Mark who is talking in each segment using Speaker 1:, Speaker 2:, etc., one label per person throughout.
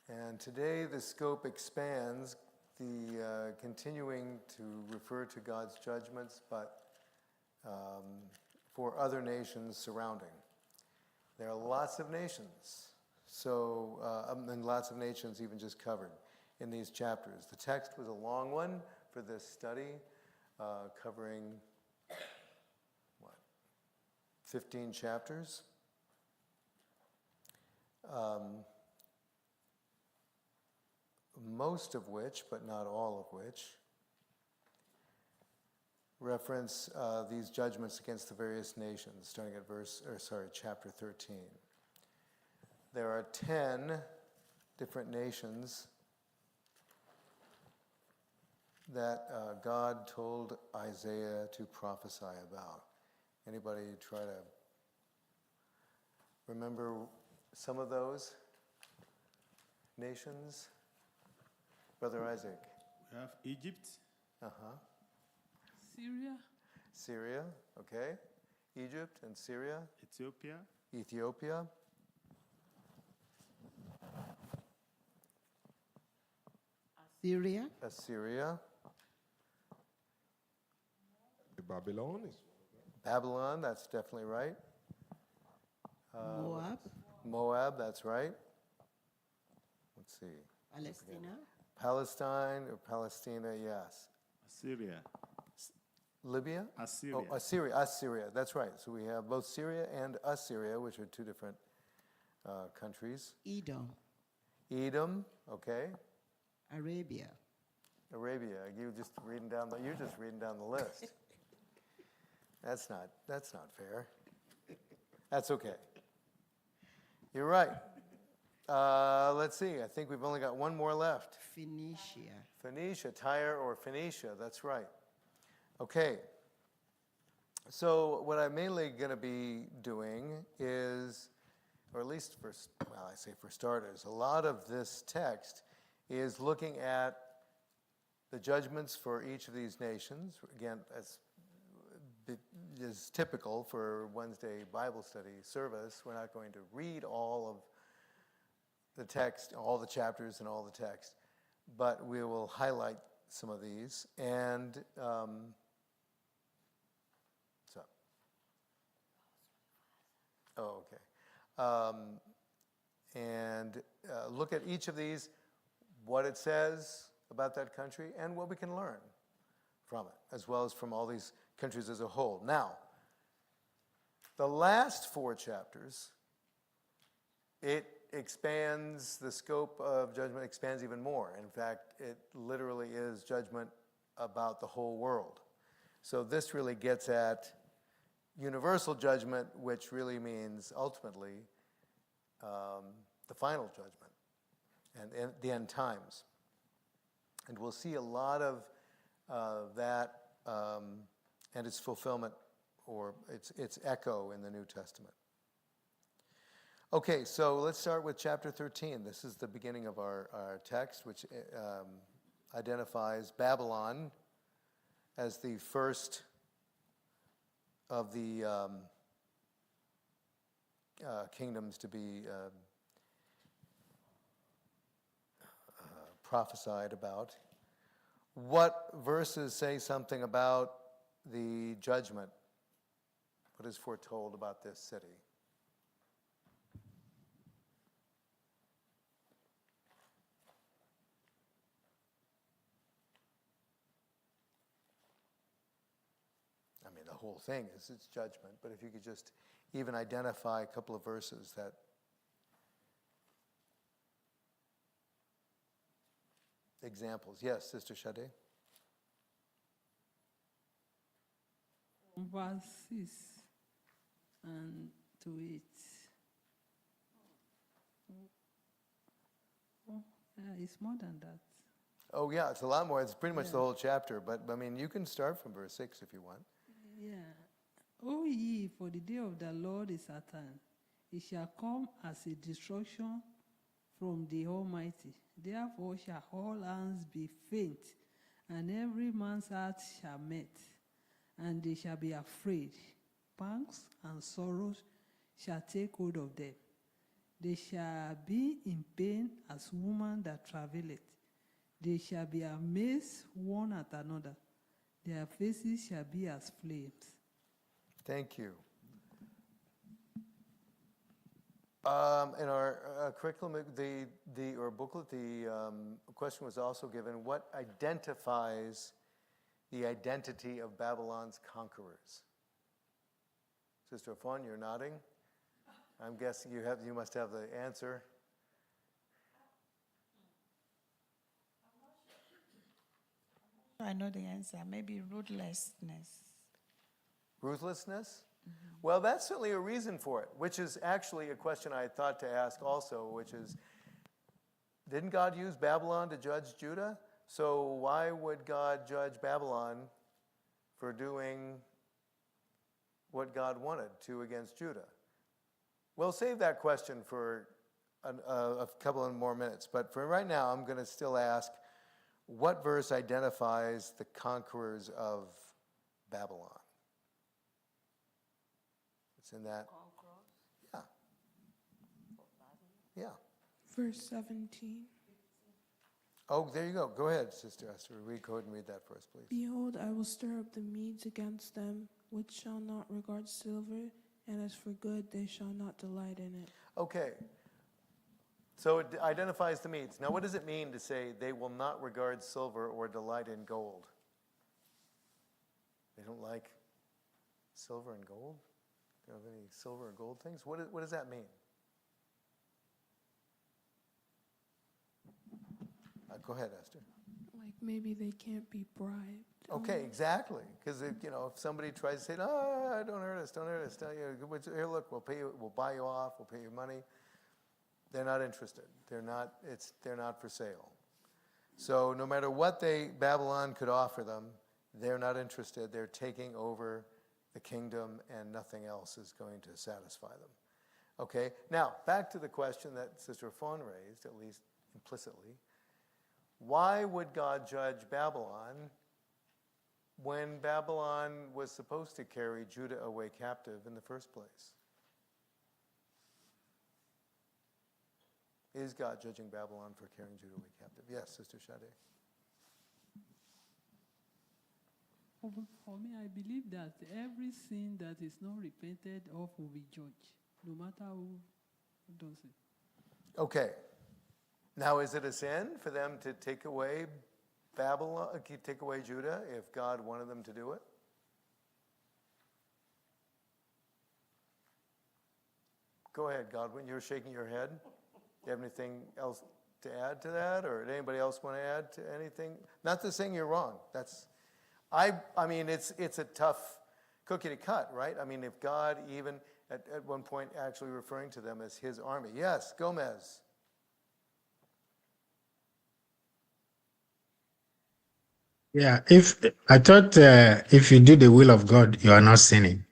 Speaker 1: And today the scope expands, continuing to refer to God's judgments, but for other nations surrounding. There are lots of nations, and lots of nations even just covered in these chapters. The text was a long one for this study, covering 15 chapters. Most of which, but not all of which, reference these judgments against the various nations, starting at chapter 13. There are 10 different nations that God told Isaiah to prophesy about. Anybody try to remember some of those nations? Brother Isaac.
Speaker 2: We have Egypt.
Speaker 3: Syria.
Speaker 1: Okay. Egypt and Syria.
Speaker 2: Ethiopia.
Speaker 1: Assyria.
Speaker 4: Babylon,
Speaker 1: that's definitely right.
Speaker 3: Moab,
Speaker 1: that's right. Let's see. Palestina, yes.
Speaker 2: Assyria.
Speaker 1: Libya?
Speaker 2: Assyria.
Speaker 1: Assyria, that's right. So we have both Syria and Assyria, which are two different countries. Edom, okay.
Speaker 3: Arabia.
Speaker 1: You're just reading down the list. That's not fair. That's okay. You're right. Let's see. I think we've only got one more left.
Speaker 3: Phoenicia,
Speaker 1: Tyre or Phoenicia. That's right. Okay. So what I'm mainly going to be doing is, or at least for starters, a lot of this text is looking at the judgments for each of these nations. Again, as is typical for Wednesday Bible study service, we're not going to read all of the text, all the chapters and all the text, but we will highlight some of these. And look at each of these, what it says about that country, and what we can learn from it, as well as from all these countries as a whole. Now, the last 4 chapters, it expands, the scope of judgment expands even more. In fact, it literally is judgment about the whole world. So this really gets at universal judgment, which really means ultimately the final judgment and the end times. And we'll see a lot of that and its fulfillment or its echo in the New Testament. Okay, so let's start with chapter 13. This is the beginning of our text, which identifies Babylon as the first of the kingdoms to be prophesied about. What verses say something about the judgment? What is foretold about this city? I mean, the whole thing is its judgment, but if you could just even identify a couple of verses that examples. Yes, Sister Shade?
Speaker 5: Verse 6 and to 8. It's more than that.
Speaker 1: Oh, yeah, it's a lot more. It's pretty much the whole chapter, but I mean, you can start from verse 6 if you want.
Speaker 5: Yeah. O ye, for the day of the Lord is at hand. It shall come as a destruction from the Almighty. Therefore shall all hands be faint, and every man's heart shall melt, and they shall be afraid. Pangs and sorrows shall take hold of them. They shall be in pain as woman that travaileth. They shall be amazed one at another. Their faces shall be as flames.
Speaker 1: Thank you. In our curriculum, or booklet, the question was also given: what identifies the identity of Babylon's conquerors? Sister Afon, you're nodding. I'm guessing you must have the answer.
Speaker 4: I know the answer. Maybe ruthlessness.
Speaker 1: Ruthlessness? Well, that's certainly a reason for it, which is actually a question I thought to ask also, which is, didn't God use Babylon to judge Judah? So why would God judge Babylon for doing what God wanted to against Judah? We'll save that question for a couple of more minutes, but for right now, I'm going to still ask, what verse identifies the conquerors of Babylon? It's in that. Yeah. Yeah.
Speaker 6: Verse 17.
Speaker 1: Oh, there you go. Go ahead, Sister Esther. Go ahead and read that for us, please.
Speaker 6: Behold, I will stir up the Medes against them, which shall not regard silver, and as for good, they shall not delight in it.
Speaker 1: Okay. So it identifies the Medes. Now, what does it mean to say they will not regard silver or delight in gold? They don't like silver and gold? Do you have any silver or gold things? What does that mean? Go ahead, Esther.
Speaker 6: Like maybe they can't be bribed.
Speaker 1: Okay, exactly. Because if somebody tries to say, "No, don't hurt us, don't hurt us," here, look, we'll pay you, we'll buy you off, we'll pay you money. They're not interested. They're not for sale. So no matter what Babylon could offer them, they're not interested. They're taking over the kingdom, and nothing else is going to satisfy them. Okay, now back to the question that Sister Fawn raised, at least implicitly. Why would God judge Babylon when Babylon was supposed to carry Judah away captive in the first place? Is God judging Babylon for carrying Judah away captive? Yes, Sister Sade.
Speaker 5: For me, I believe that every sin that is not repented of will be judged, no matter who does it.
Speaker 1: Okay. Now, is it a sin for them to take away Babylon, take away Judah, if God wanted them to do it? Go ahead, Godwin. You're shaking your head. Do you have anything else to add to that, or did anybody else want to add to anything? Not to saying you're wrong. I mean, it's a tough cookie to cut, right? I mean, if God even at one point actually referring to them as His army. Yes, Gomez.
Speaker 7: Yeah, I thought if you do the will of God, you are not sinning.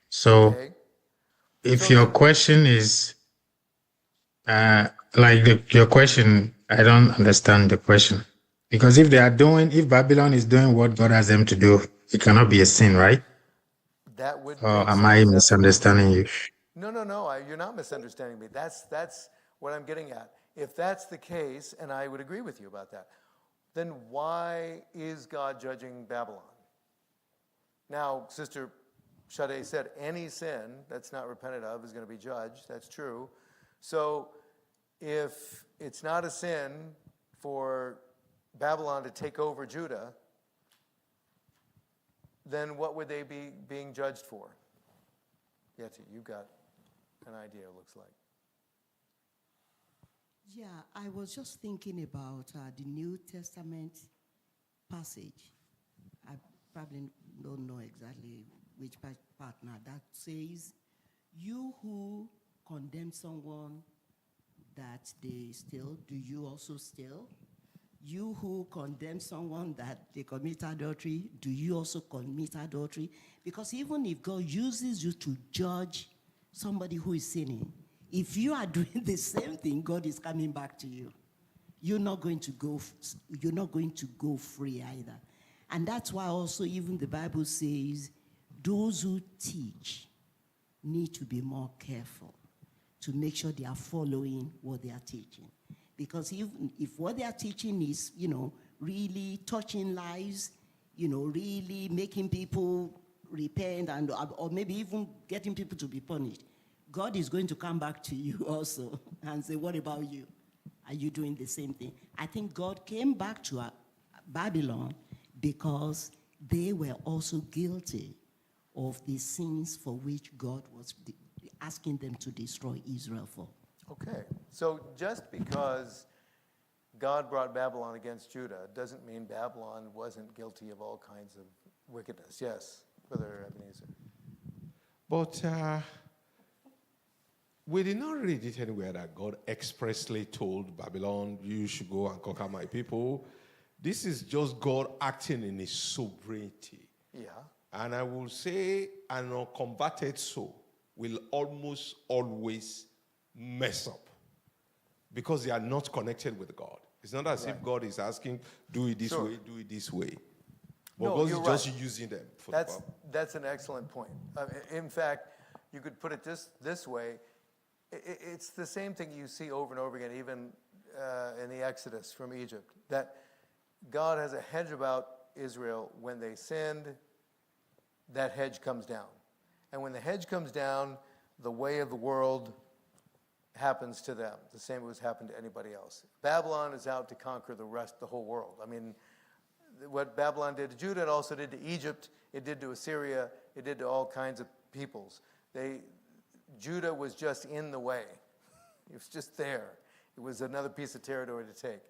Speaker 7: So
Speaker 1: Okay.
Speaker 7: if your question is your question, I don't understand the question. Because if Babylon is doing what God has them to do, it cannot be a sin, right?
Speaker 1: That would
Speaker 7: Or
Speaker 1: make
Speaker 7: am
Speaker 1: sense,
Speaker 7: I
Speaker 1: absolutely.
Speaker 7: misunderstanding you?
Speaker 1: No, you're not misunderstanding me. That's what I'm getting at. If that's the case, and I would agree with you about that, then why is God judging Babylon? Now, Sister Sade said any sin that's not repented of is going to be judged. That's true. So if it's not a sin for Babylon to take over Judah, then what would they be being judged for? Yeti, you got an idea, it looks like.
Speaker 3: Yeah, I was just thinking about the New Testament passage. I probably don't know exactly which part now. That says, you who condemn someone that they steal, do you also steal? You who condemn someone that they commit adultery, do you also commit adultery? Because even if God uses you to judge somebody who is sinning, if you are doing the same thing, God is coming back to you. You're not going to go free either. And that's why also even the Bible says those who teach need to be more careful to make sure they are following what they are teaching. Because if what they are teaching is, really touching lives, really making people repent or maybe even getting people to be punished, God is going to come back to you also and say, what about you? Are you doing the same thing? I think God came back to Babylon because they were also guilty of the sins for which God was asking them to destroy Israel for.
Speaker 1: Okay, so just because God brought Babylon against Judah doesn't mean Babylon wasn't guilty of all kinds of wickedness. Yes, Brother Ebenezer.
Speaker 8: But we did not read it anywhere that God expressly told Babylon, you should go and conquer my people. This is just God acting in his sovereignty.
Speaker 1: Yeah.
Speaker 8: And I will say an unconverted soul will almost always mess up because they are not connected with God. It's not as if God is asking, do it this way, do it this way. But
Speaker 1: No,
Speaker 8: God
Speaker 1: you're
Speaker 8: is just
Speaker 1: right.
Speaker 8: using them for the purpose.
Speaker 1: That's an excellent point. In fact, you could put it this way. It's the same thing you see over and over again, even in the Exodus from Egypt, that God has a hedge about Israel. When they sinned, that hedge comes down. And when the hedge comes down, the way of the world happens to them, the same as happened to anybody else. Babylon is out to conquer the whole world. I mean, what Babylon did to Judah, it also did to Egypt, it did to Assyria, it did to all kinds of peoples. Judah was just in the way. It was just there. It was another piece of territory to take.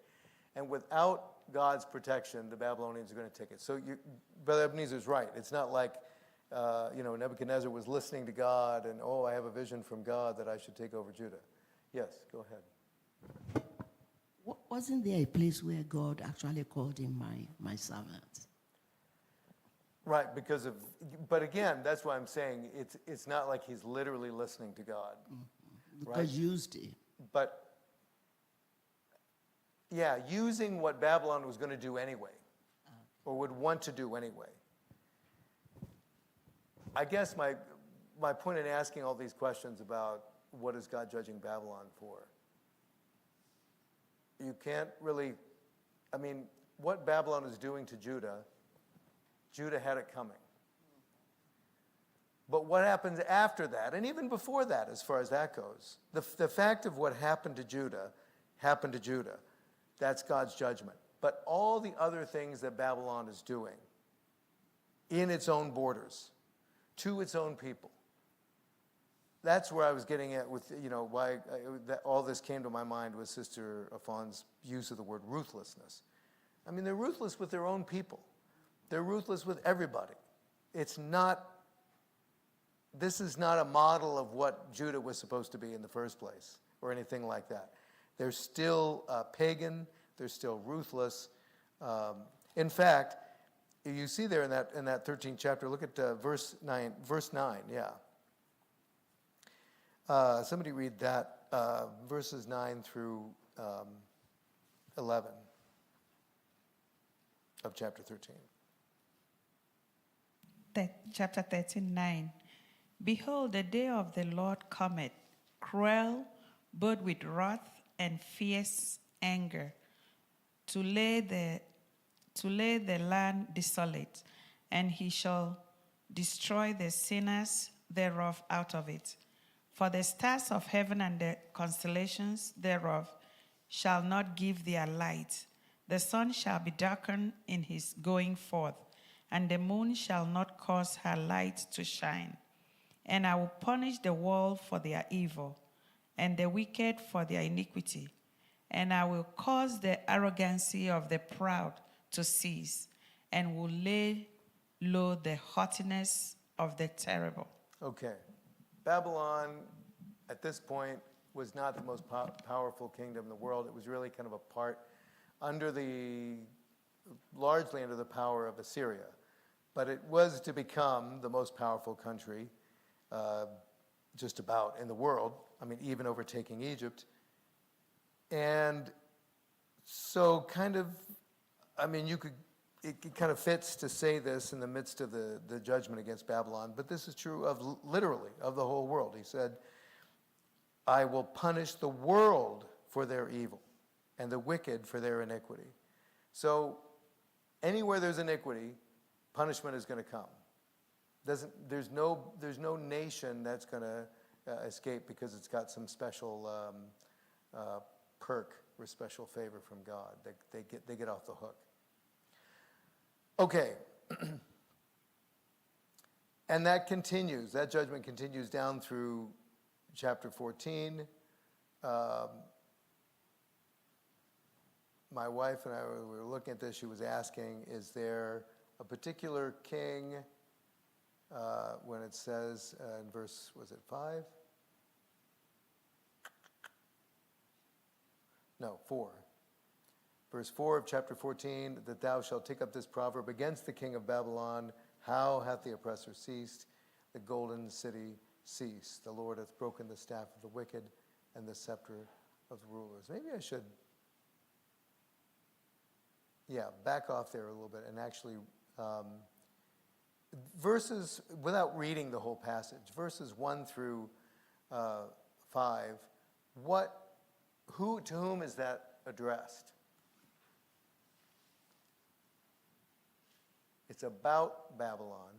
Speaker 1: And without God's protection, the Babylonians are going to take it. So Brother Ebenezer is right. It's not like Nebuchadnezzar was listening to God and, I have a vision from God that I should take over Judah. Yes, go ahead.
Speaker 3: Wasn't there a place where God actually called him my servant?
Speaker 1: Right, but again, that's why I'm saying it's not like he's literally listening to God.
Speaker 3: Because
Speaker 1: right?
Speaker 3: used it.
Speaker 1: But, yeah, using what Babylon was going to do anyway, or would want to do anyway. I guess my point in asking all these questions about what is God judging Babylon for, you can't really, what Babylon is doing to Judah had it coming. But what happens after that, and even before that, as far as that goes, the fact of what happened to Judah, that's God's judgment. But all the other things that Babylon is doing in its own borders, to its own people, that's where I was getting at with, why all this came to my mind was Sister Afon's use of the word ruthlessness. They're ruthless with their own people. They're ruthless with everybody. This is not a model of what Judah was supposed to be in the first place or anything like that. They're still pagan. They're still ruthless. In fact, you see there in that 13th chapter, look at verse 9, yeah. Somebody read that, verses 9 through 11 of chapter 13.
Speaker 4: Chapter 13, 9. Behold, the day of the Lord cometh, cruel, both with wrath and fierce anger, to lay the land desolate, and he shall destroy the sinners thereof out of it. For the stars of heaven and the constellations thereof shall not give their light. The sun shall be darkened in his going forth, and the moon shall not cause her light to shine. And I will punish the world for their evil, and the wicked for their iniquity. And I will cause the arrogancy of the proud to cease, and will lay low the haughtiness of the terrible.
Speaker 1: Okay. Babylon, at this point, was not the most powerful kingdom in the world. It was really kind of a part largely under the power of Assyria. But it was to become the most powerful country just about in the world, even overtaking Egypt. And so it kind of fits to say this in the midst of the judgment against Babylon, but this is true literally of the whole world. He said, I will punish the world for their evil. and the wicked for their iniquity. So anywhere there's iniquity, punishment is going to come. There's no nation that's going to escape because it's got some special perk or special favor from God. They get off the hook. Okay. And that continues. That judgment continues down through chapter 14. My wife and I we were looking at this. She was asking, is there a particular king when it says in verse, was it 5? No, 4. Verse 4 of chapter 14, that thou shalt take up this proverb against the king of Babylon. How hath the oppressor ceased? The golden city ceased. The Lord hath broken the staff of the wicked and the scepter of the rulers. Maybe I should, back off there a little bit and actually, verses, without reading the whole passage, verses 1 through 5, to whom is that addressed? It's about Babylon,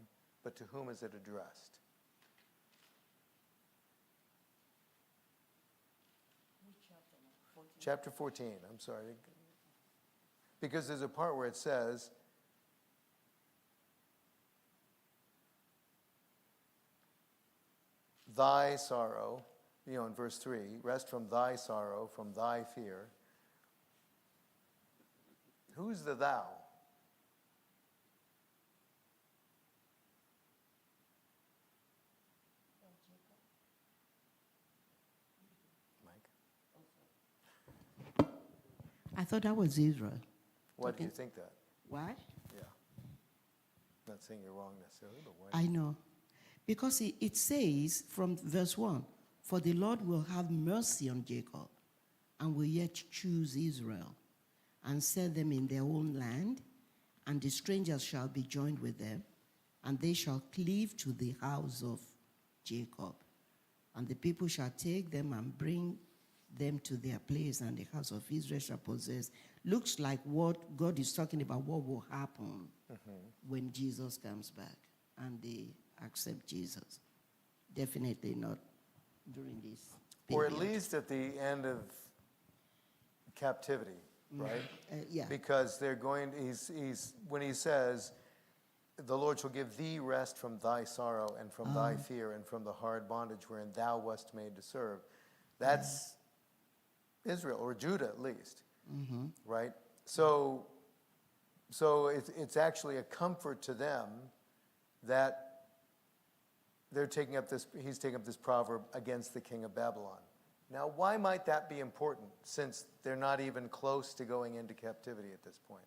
Speaker 1: but to whom is it addressed? Chapter 14, I'm sorry. Because there's a part where it says, thy sorrow, in verse 3, rest from thy sorrow, from thy fear. Who's the thou?
Speaker 3: I thought that was Israel.
Speaker 1: Why do you think that?
Speaker 3: Why?
Speaker 1: Yeah. Not saying you're wrong necessarily, but why?
Speaker 3: I know. Because it says from verse 1, for the Lord will have mercy on Jacob and will yet choose Israel and set them in their own land, and the strangers shall be joined with them, and they shall cleave to the house of Jacob. And the people shall take them and bring them to their place, and the house of Israel shall possess. Looks like what God is talking about, what will happen when Jesus comes back and they accept Jesus. Definitely not during this period.
Speaker 1: Or at least at the end of captivity, right?
Speaker 3: Yeah.
Speaker 1: Because they're going, when he says, the Lord shall give thee rest from thy sorrow and from thy fear and from the hard bondage wherein thou wast made to serve. That's Israel, or Judah at least, right? So it's actually a comfort to them that he's taking up this proverb against the king of Babylon. Now, why might that be important, since they're not even close to going into captivity at this point?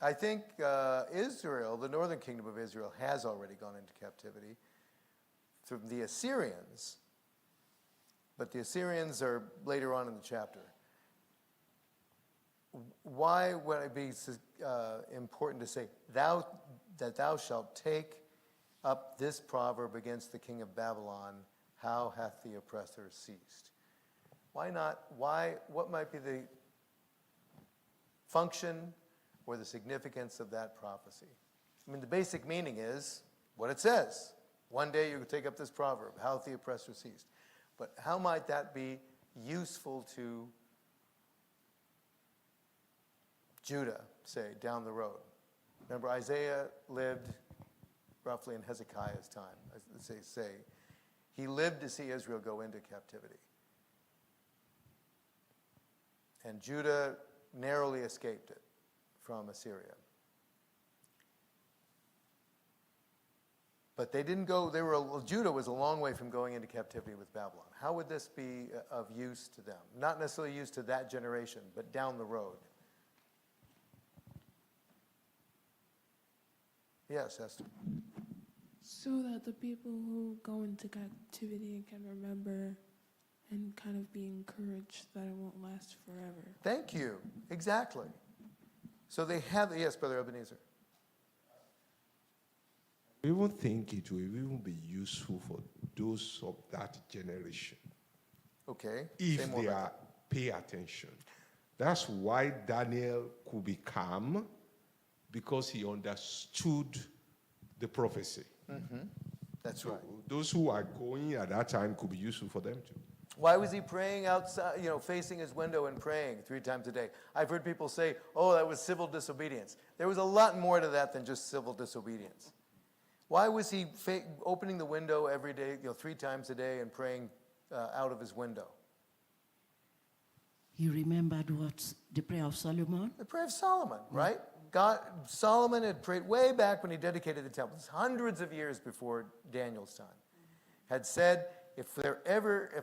Speaker 1: I think Israel, the northern kingdom of Israel, has already gone into captivity from the Assyrians, but the Assyrians are later on in the chapter. Why would it be important to say, that thou shalt take up this proverb against the king of Babylon, how hath the oppressor ceased? Why not? What might be the function or the significance of that prophecy? I mean, the basic meaning is what it says. One day you will take up this proverb, how hath the oppressor ceased? But how might that be useful to Judah, say, down the road? Remember, Isaiah lived roughly in Hezekiah's time. Say, he lived to see Israel go into captivity. And Judah narrowly escaped it from Assyria. But they didn't go, Judah was a long way from going into captivity with Babylon. How would this be of use to them? Not necessarily use to that generation, but down the road. Yes, Esther.
Speaker 6: So that the people who go into captivity can remember and kind of be encouraged that it won't last forever.
Speaker 1: Thank you. Exactly. So they have, yes, Brother Ebenezer.
Speaker 8: I even think it will even be useful for those of that generation
Speaker 1: Okay. say
Speaker 8: if
Speaker 1: more
Speaker 8: they
Speaker 1: about
Speaker 8: pay attention. That's why Daniel could be calm, because he understood the prophecy.
Speaker 1: that. That's
Speaker 8: So
Speaker 1: right.
Speaker 8: those who are going at that time could be useful for them too.
Speaker 1: Why was he praying outside, facing his window and praying 3 times a day? I've heard people say, oh, that was civil disobedience. There was a lot more to that than just civil disobedience. Why was he opening the window every day, 3 times a day and praying out of his window?
Speaker 3: He remembered what the prayer of Solomon.
Speaker 1: The prayer of Solomon, right? Solomon had prayed way back when he dedicated the temple, hundreds of years before Daniel's time, had said, if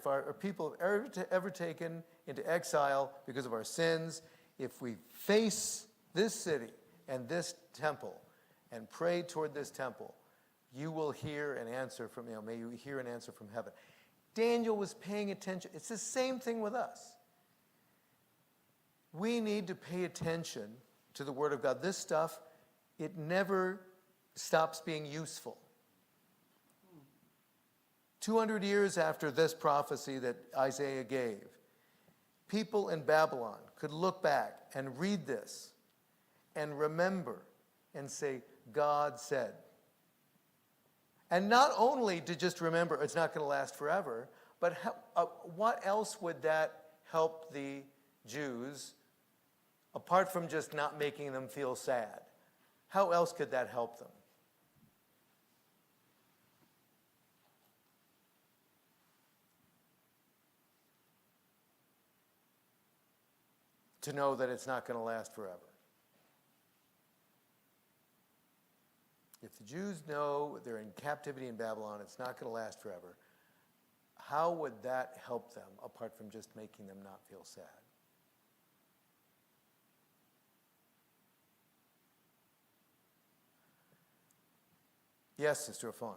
Speaker 1: our people are ever taken into exile because of our sins, if we face this city and this temple and pray toward this temple, you will hear an answer from, may you hear an answer from heaven. Daniel was paying attention. It's the same thing with us. We need to pay attention to the Word of God. This stuff, it never stops being useful. 200 years after this prophecy that Isaiah gave, people in Babylon could look back and read this and remember and say, God said. And not only to just remember it's not going to last forever, but what else would that help the Jews, apart from just not making them feel sad? How else could that help them? To know that it's not going to last forever. If the Jews know they're in captivity in Babylon, it's not going to last forever, how would that help them apart from just making them not feel sad? Yes, Sister Afon.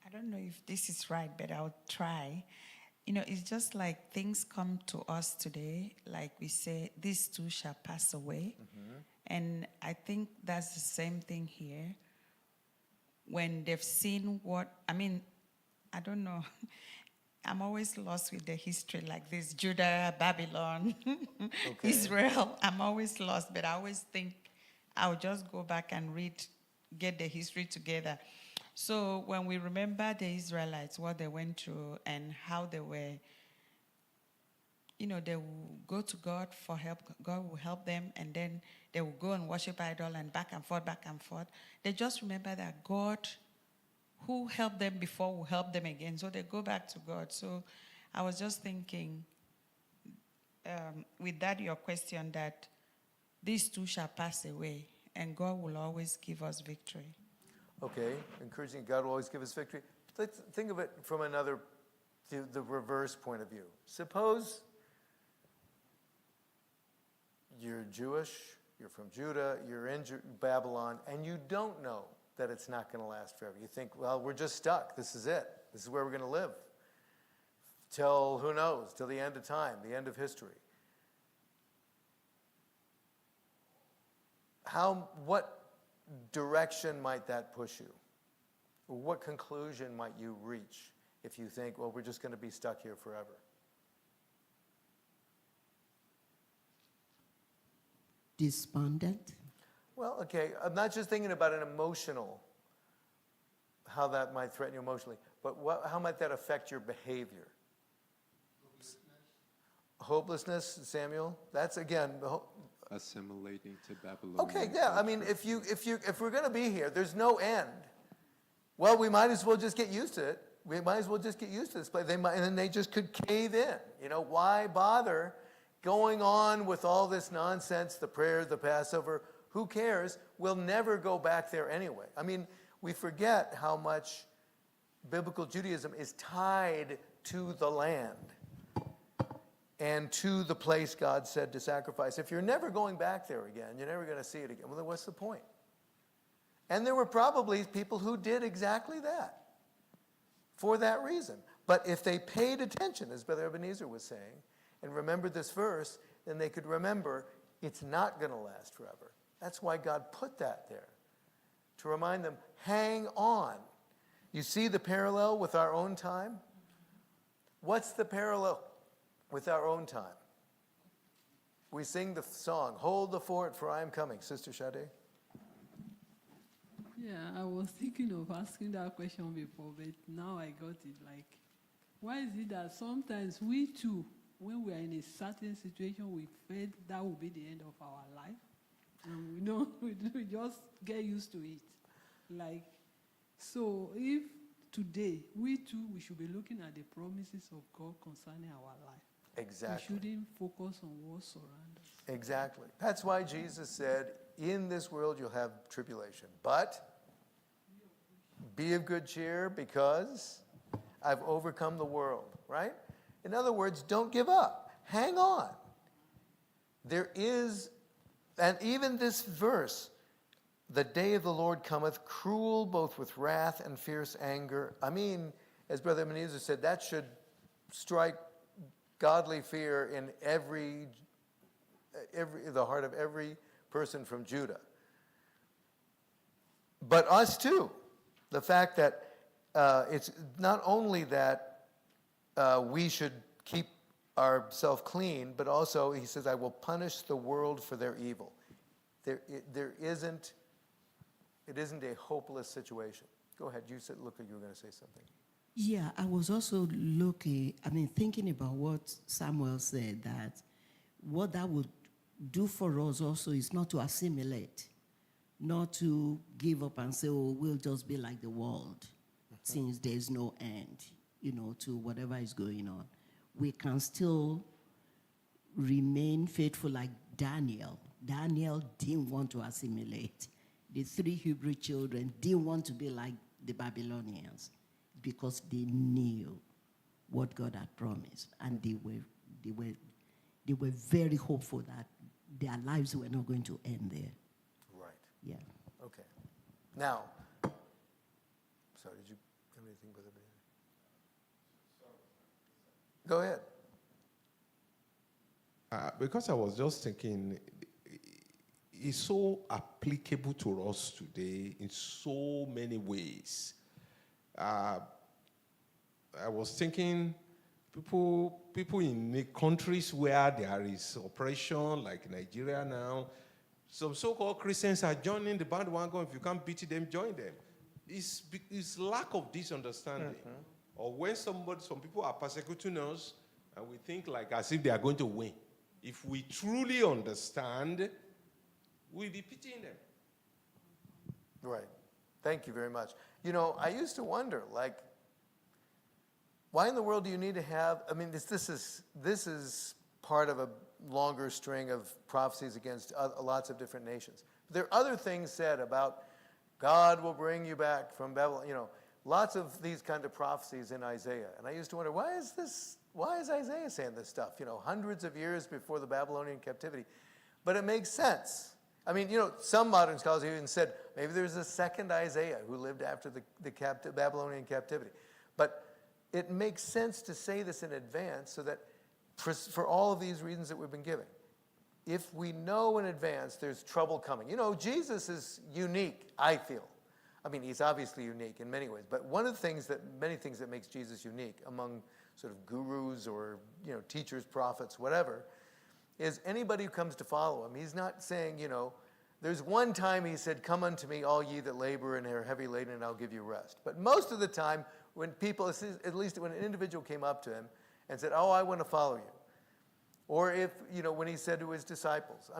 Speaker 4: I don't know if this is right, but I'll try. It's just like things come to us today, like we say, these two shall pass away. And I think that's the same thing here. When they've seen I don't know. I'm always lost with the history like this. Judah, Babylon, Israel. I'm always lost, but I always think I'll just go back and get the history together. So when we remember the Israelites, what they went through and how they were, they will go to God for help. God will help them, and then they will go and worship idol and back and forth, back and forth. They just remember that God, who helped them before, will help them again. So they go back to God. So I was just thinking, with that, your question, that these two shall pass away, and God will always give us victory.
Speaker 1: Okay, encouraging God will always give us victory. Let's think of it from the reverse point of view. Suppose you're Jewish, you're from Judah, you're in Babylon, and you don't know that it's not going to last forever. You think, well, we're just stuck. This is it. This is where we're going to live. Till, who knows, till the end of time, the end of history. What direction might that push you? What conclusion might you reach if you think, well, we're just going to be stuck here forever?
Speaker 3: Despondent.
Speaker 1: Well, okay, I'm not just thinking about an emotional, how that might threaten you emotionally, but how might that affect your behavior? Hopelessness, Samuel? That's, again,
Speaker 9: assimilating to Babylon.
Speaker 1: okay, yeah, I mean, if we're going to be here, there's no end. Well, we might as well just get used to it. We might as well just get used to this place. And then they just could cave in. Why bother going on with all this nonsense, the prayer, the Passover? Who cares? We'll never go back there anyway. I mean, we forget how much biblical Judaism is tied to the land and to the place God said to sacrifice. If you're never going back there again, you're never going to see it again. Well, then what's the point? And there were probably people who did exactly that for that reason. But if they paid attention, as Brother Ebenezer was saying, and remembered this verse, then they could remember it's not going to last forever. That's why God put that there. to remind them, hang on. You see the parallel with our own time? What's the parallel with our own time? We sing the song, Hold the Fort, for I am coming. Sister Sade?
Speaker 5: Yeah, I was thinking of asking that question before, but now I got it. Like, why is it that sometimes we too, when we are in a certain situation, we felt that will be the end of our life, and we know we just get used to it. Like, so if today we too, we should be looking at the promises of God concerning our life.
Speaker 1: Exactly.
Speaker 5: We shouldn't focus on what surrounds us.
Speaker 1: Exactly. That's why Jesus said, in this world you'll have tribulation, but be of good cheer because I've overcome the world, right? In other words, don't give up. Hang on. There is, and even this verse, the day of the Lord cometh, cruel both with wrath and fierce anger. I mean, as Brother Ebenezer said, that should strike godly fear in the heart of every person from Judah. But us too. The fact that it's not only that we should keep ourselves clean, but also, he says, I will punish the world for their evil. It isn't a hopeless situation. Go ahead. You said, look, you were going to say something.
Speaker 3: Yeah, I was also thinking about what Samuel said, that what that would do for us also is not to assimilate, not to give up and say, oh, we'll just be like the world, since there's no end, to whatever is going on. We can still remain faithful like Daniel. Daniel didn't want to assimilate. The 3 Hebrew children didn't want to be like the Babylonians because they knew what God had promised, and they were very hopeful that their lives were not going to end there.
Speaker 1: Right.
Speaker 3: Yeah.
Speaker 1: Okay. Now, sorry, did you have anything with it? Go ahead.
Speaker 8: Because I was just thinking, it's so applicable to us today in so many ways. I was thinking, people in the countries where there is oppression, like Nigeria now, some so-called Christians are joining the bandwagon. If you can't beat them, join them. It's lack of this understanding. Mm-hmm. Or when some people are persecuting us, and we think like as if they are going to win. If we truly understand, we'll be pitying them.
Speaker 1: Right. Thank you very much. I used to wonder, like, why in the world do you need to have, this is part of a longer string of prophecies against lots of different nations. There are other things said about God will bring you back from Babylon, lots of these kind of prophecies in Isaiah. And I used to wonder, why is Isaiah saying this stuff, hundreds of years before the Babylonian captivity? But it makes sense. Some modern scholars even said maybe there's a second Isaiah who lived after the Babylonian captivity. But it makes sense to say this in advance so that for all of these reasons that we've been giving, if we know in advance there's trouble coming. Jesus is unique, I feel. He's obviously unique in many ways, but many things that makes Jesus unique among sort of gurus or, teachers, prophets, whatever, is anybody who comes to follow him. He's not saying, there's one time he said, come unto me, all ye that labor and are heavy laden, and I'll give you rest. But most of the time, when people, at least when an individual came up to him and said, oh, I want to follow you. Or if, when he said to his disciples,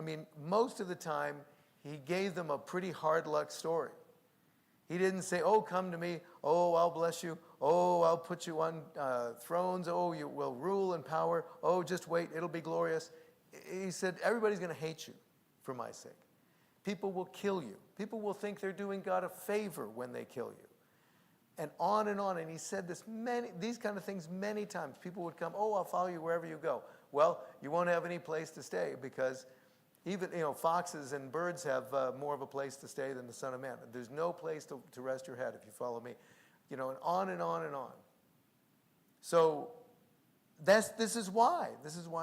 Speaker 1: most of the time, he gave them a pretty hard luck story. He didn't say, oh, come to me, oh, I'll bless you, oh, I'll put you on thrones, oh, you will rule in power, oh, just wait, it'll be glorious. He said, everybody's going to hate you for my sake. People will kill you. People will think they're doing God a favor when they kill you. And on, and he said these kind of things many times. People would come, oh, I'll follow you wherever you go. Well, you won't have any place to stay because even, foxes and birds have more of a place to stay than the Son of Man. There's no place to rest your head if you follow me. And on and on and on. So this is why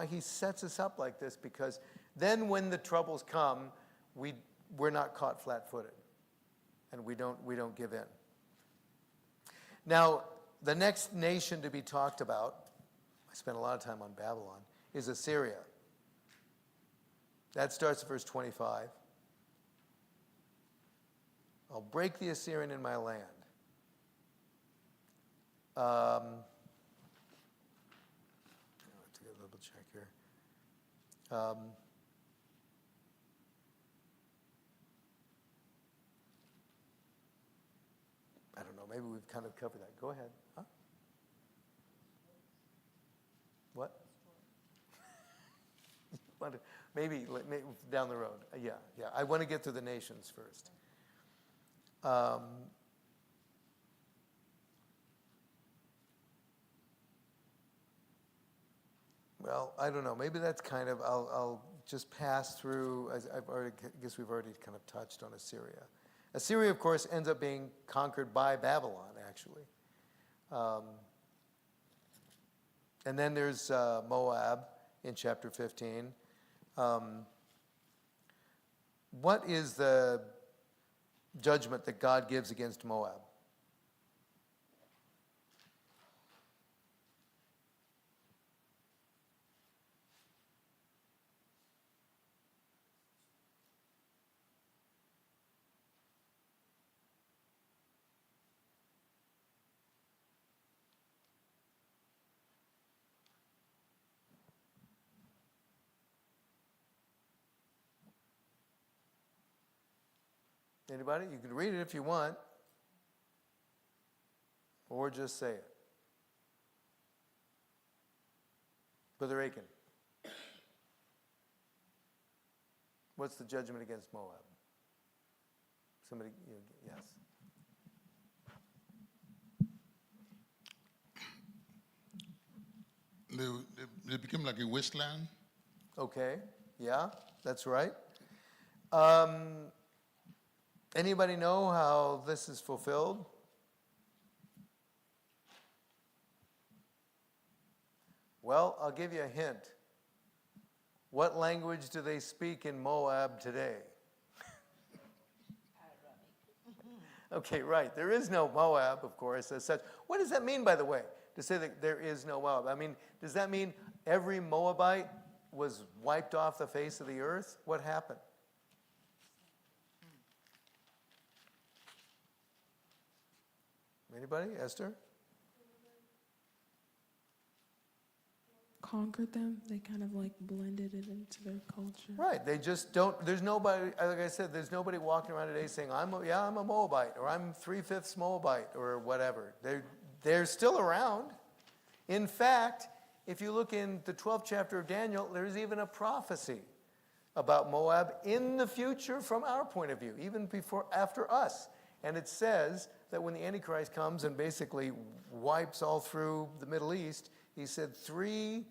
Speaker 1: he sets us up like this, because then when the troubles come, we're not caught flat-footed. and we don't give in. Now, the next nation to be talked about, I spent a lot of time on Babylon, is Assyria. That starts at verse 25. I'll break the Assyrian in my land. I have to get a little check here. I don't know, maybe we've kind of covered that. Go ahead. Huh? What? maybe down the road. Yeah. I want to get through the nations first. Well, I don't know. Maybe that's kind of, I'll just pass through, as I guess we've already kind of touched on Assyria. Assyria, of course, ends up being conquered by Babylon, actually. And then there's Moab in chapter 15. What is the judgment that God gives against Moab? Anybody? You can read it if you want, or just say it. Brother Aiken, what's the judgment against Moab? Somebody, yes.
Speaker 10: They became like a wasteland.
Speaker 1: Okay, yeah, that's right. Anybody know how this is fulfilled? Well, I'll give you a hint. What language do they speak in Moab today? Okay, right. There is no Moab, of course, as such. What does that mean, by the way, to say that there is no Moab? I mean, does that mean every Moabite was wiped off the face of the earth? What happened? Anybody? Esther?
Speaker 6: Conquered them. They kind of like blended it into their culture.
Speaker 1: Right. They just don't. There's nobody. Like I said, there's nobody walking around today saying, I'm a Moabite," or "I'm 3/5 Moabite," or whatever. They're still around. In fact, if you look in the 12th chapter of Daniel, there's even a prophecy about Moab in the future from our point of view, even after us. And it says that when the Antichrist comes and basically wipes all through the Middle East, he said 3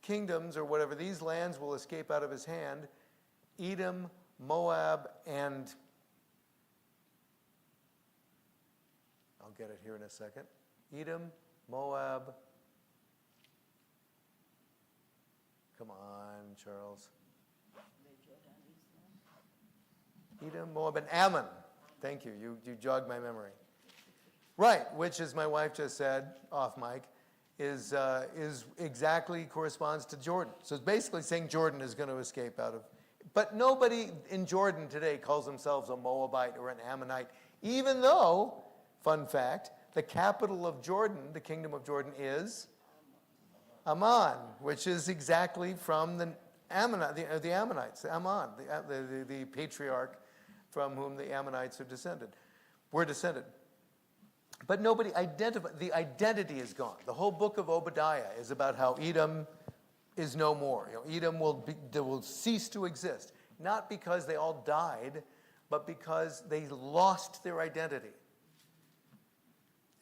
Speaker 1: kingdoms or whatever, these lands will escape out of his hand: Edom, Moab, and I'll get it here in a second. Edom, Moab. Come on, Charles. Edom, Moab, and Ammon. Thank you. You jogged my memory. Right, which, as my wife just said off mic, is exactly corresponds to Jordan. So it's basically saying Jordan is going to escape out of. But nobody in Jordan today calls themselves a Moabite or an Ammonite, even though, fun fact, the capital of Jordan, the kingdom of Jordan, is Ammon, which is exactly from the Ammonites, Ammon, the patriarch from whom the Ammonites were descended. But nobody identified, the identity is gone. The whole book of Obadiah is about how Edom is no more. Edom will cease to exist, not because they all died, but because they lost their identity.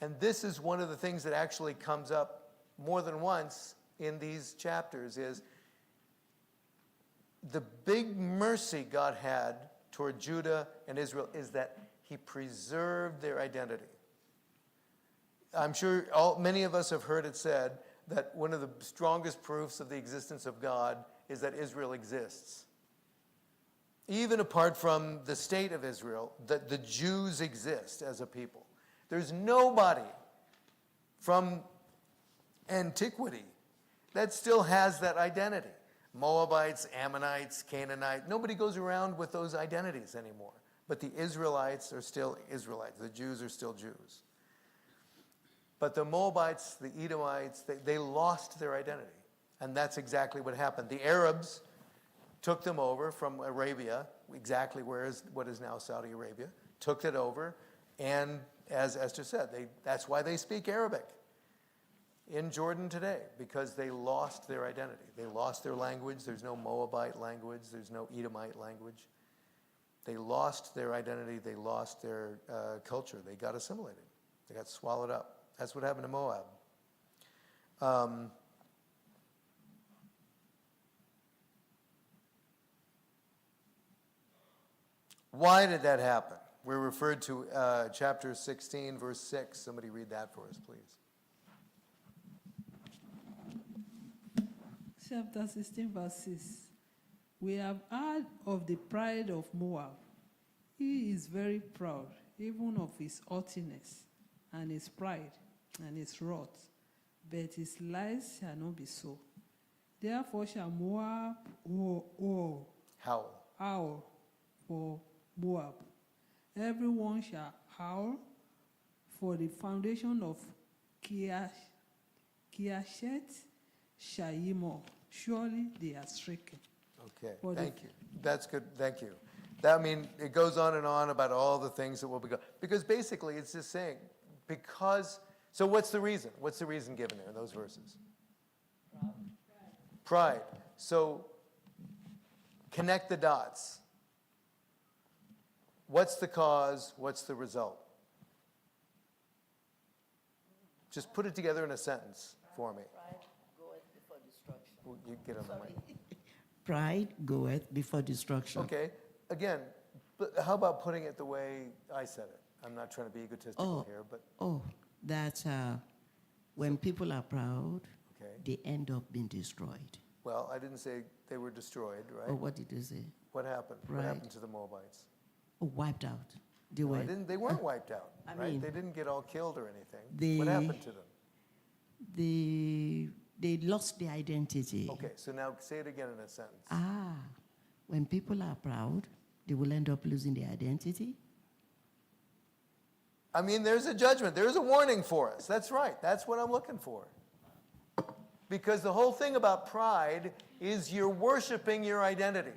Speaker 1: And this is one of the things that actually comes up more than once in these chapters, is the big mercy God had toward Judah and Israel is that he preserved their identity. I'm sure many of us have heard it said that one of the strongest proofs of the existence of God is that Israel exists. even apart from the state of Israel, that the Jews exist as a people. There's nobody from antiquity that still has that identity. Moabites, Ammonites, Canaanites, nobody goes around with those identities anymore. But the Israelites are still Israelites. The Jews are still Jews. But the Moabites, the Edomites, they lost their identity. And that's exactly what happened. The Arabs took them over from Arabia, exactly what is now Saudi Arabia, took it over, and as Esther said, that's why they speak Arabic in Jordan today, because they lost their identity. They lost their language. There's no Moabite language. There's no Edomite language. They lost their identity. They lost their culture. They got assimilated. They got swallowed up. That's what happened to Moab. Why did that happen? We're referred to chapter 16, verse 6. Somebody read that for us, please.
Speaker 5: Chapter 16, verse 6. We have heard of the pride of Moab. He is very proud, even of his haughtiness, and his pride, and his wrath. But his lies shall not be so. Therefore shall Moab howl for Moab. Everyone shall howl for the foundation of Kiashet Shaimah. Surely they are stricken.
Speaker 1: Okay, thank you. That's good, thank you. That it goes on and on about all the things that will be because basically it's just saying, so what's the reason? What's the reason given there in those verses? Pride. So connect the dots. What's the cause? What's the result? Just put it together in a sentence for me.
Speaker 3: Pride goeth before destruction.
Speaker 1: Well, you get on the mic.
Speaker 3: Pride goeth before destruction.
Speaker 1: Okay, again, but how about putting it the way I said it? I'm not trying to be egotistical here, but
Speaker 3: That when people are proud,
Speaker 1: okay.
Speaker 3: they end up being destroyed.
Speaker 1: Well, I didn't say they were destroyed, right?
Speaker 3: Oh, what did you say?
Speaker 1: What happened? What
Speaker 3: Right.
Speaker 1: happened to the Moabites?
Speaker 3: Oh, wiped out. They
Speaker 1: No,
Speaker 3: were.
Speaker 1: they weren't wiped out,
Speaker 3: I
Speaker 1: right?
Speaker 3: mean,
Speaker 1: They didn't get all killed or anything.
Speaker 3: they-
Speaker 1: What happened to them?
Speaker 3: They lost their identity.
Speaker 1: Okay, so now say it again in a sentence.
Speaker 3: When people are proud, they will end up losing their identity.
Speaker 1: There's a judgment. There's a warning for us. That's right. That's what I'm looking for. Because the whole thing about pride is you're worshiping your identity.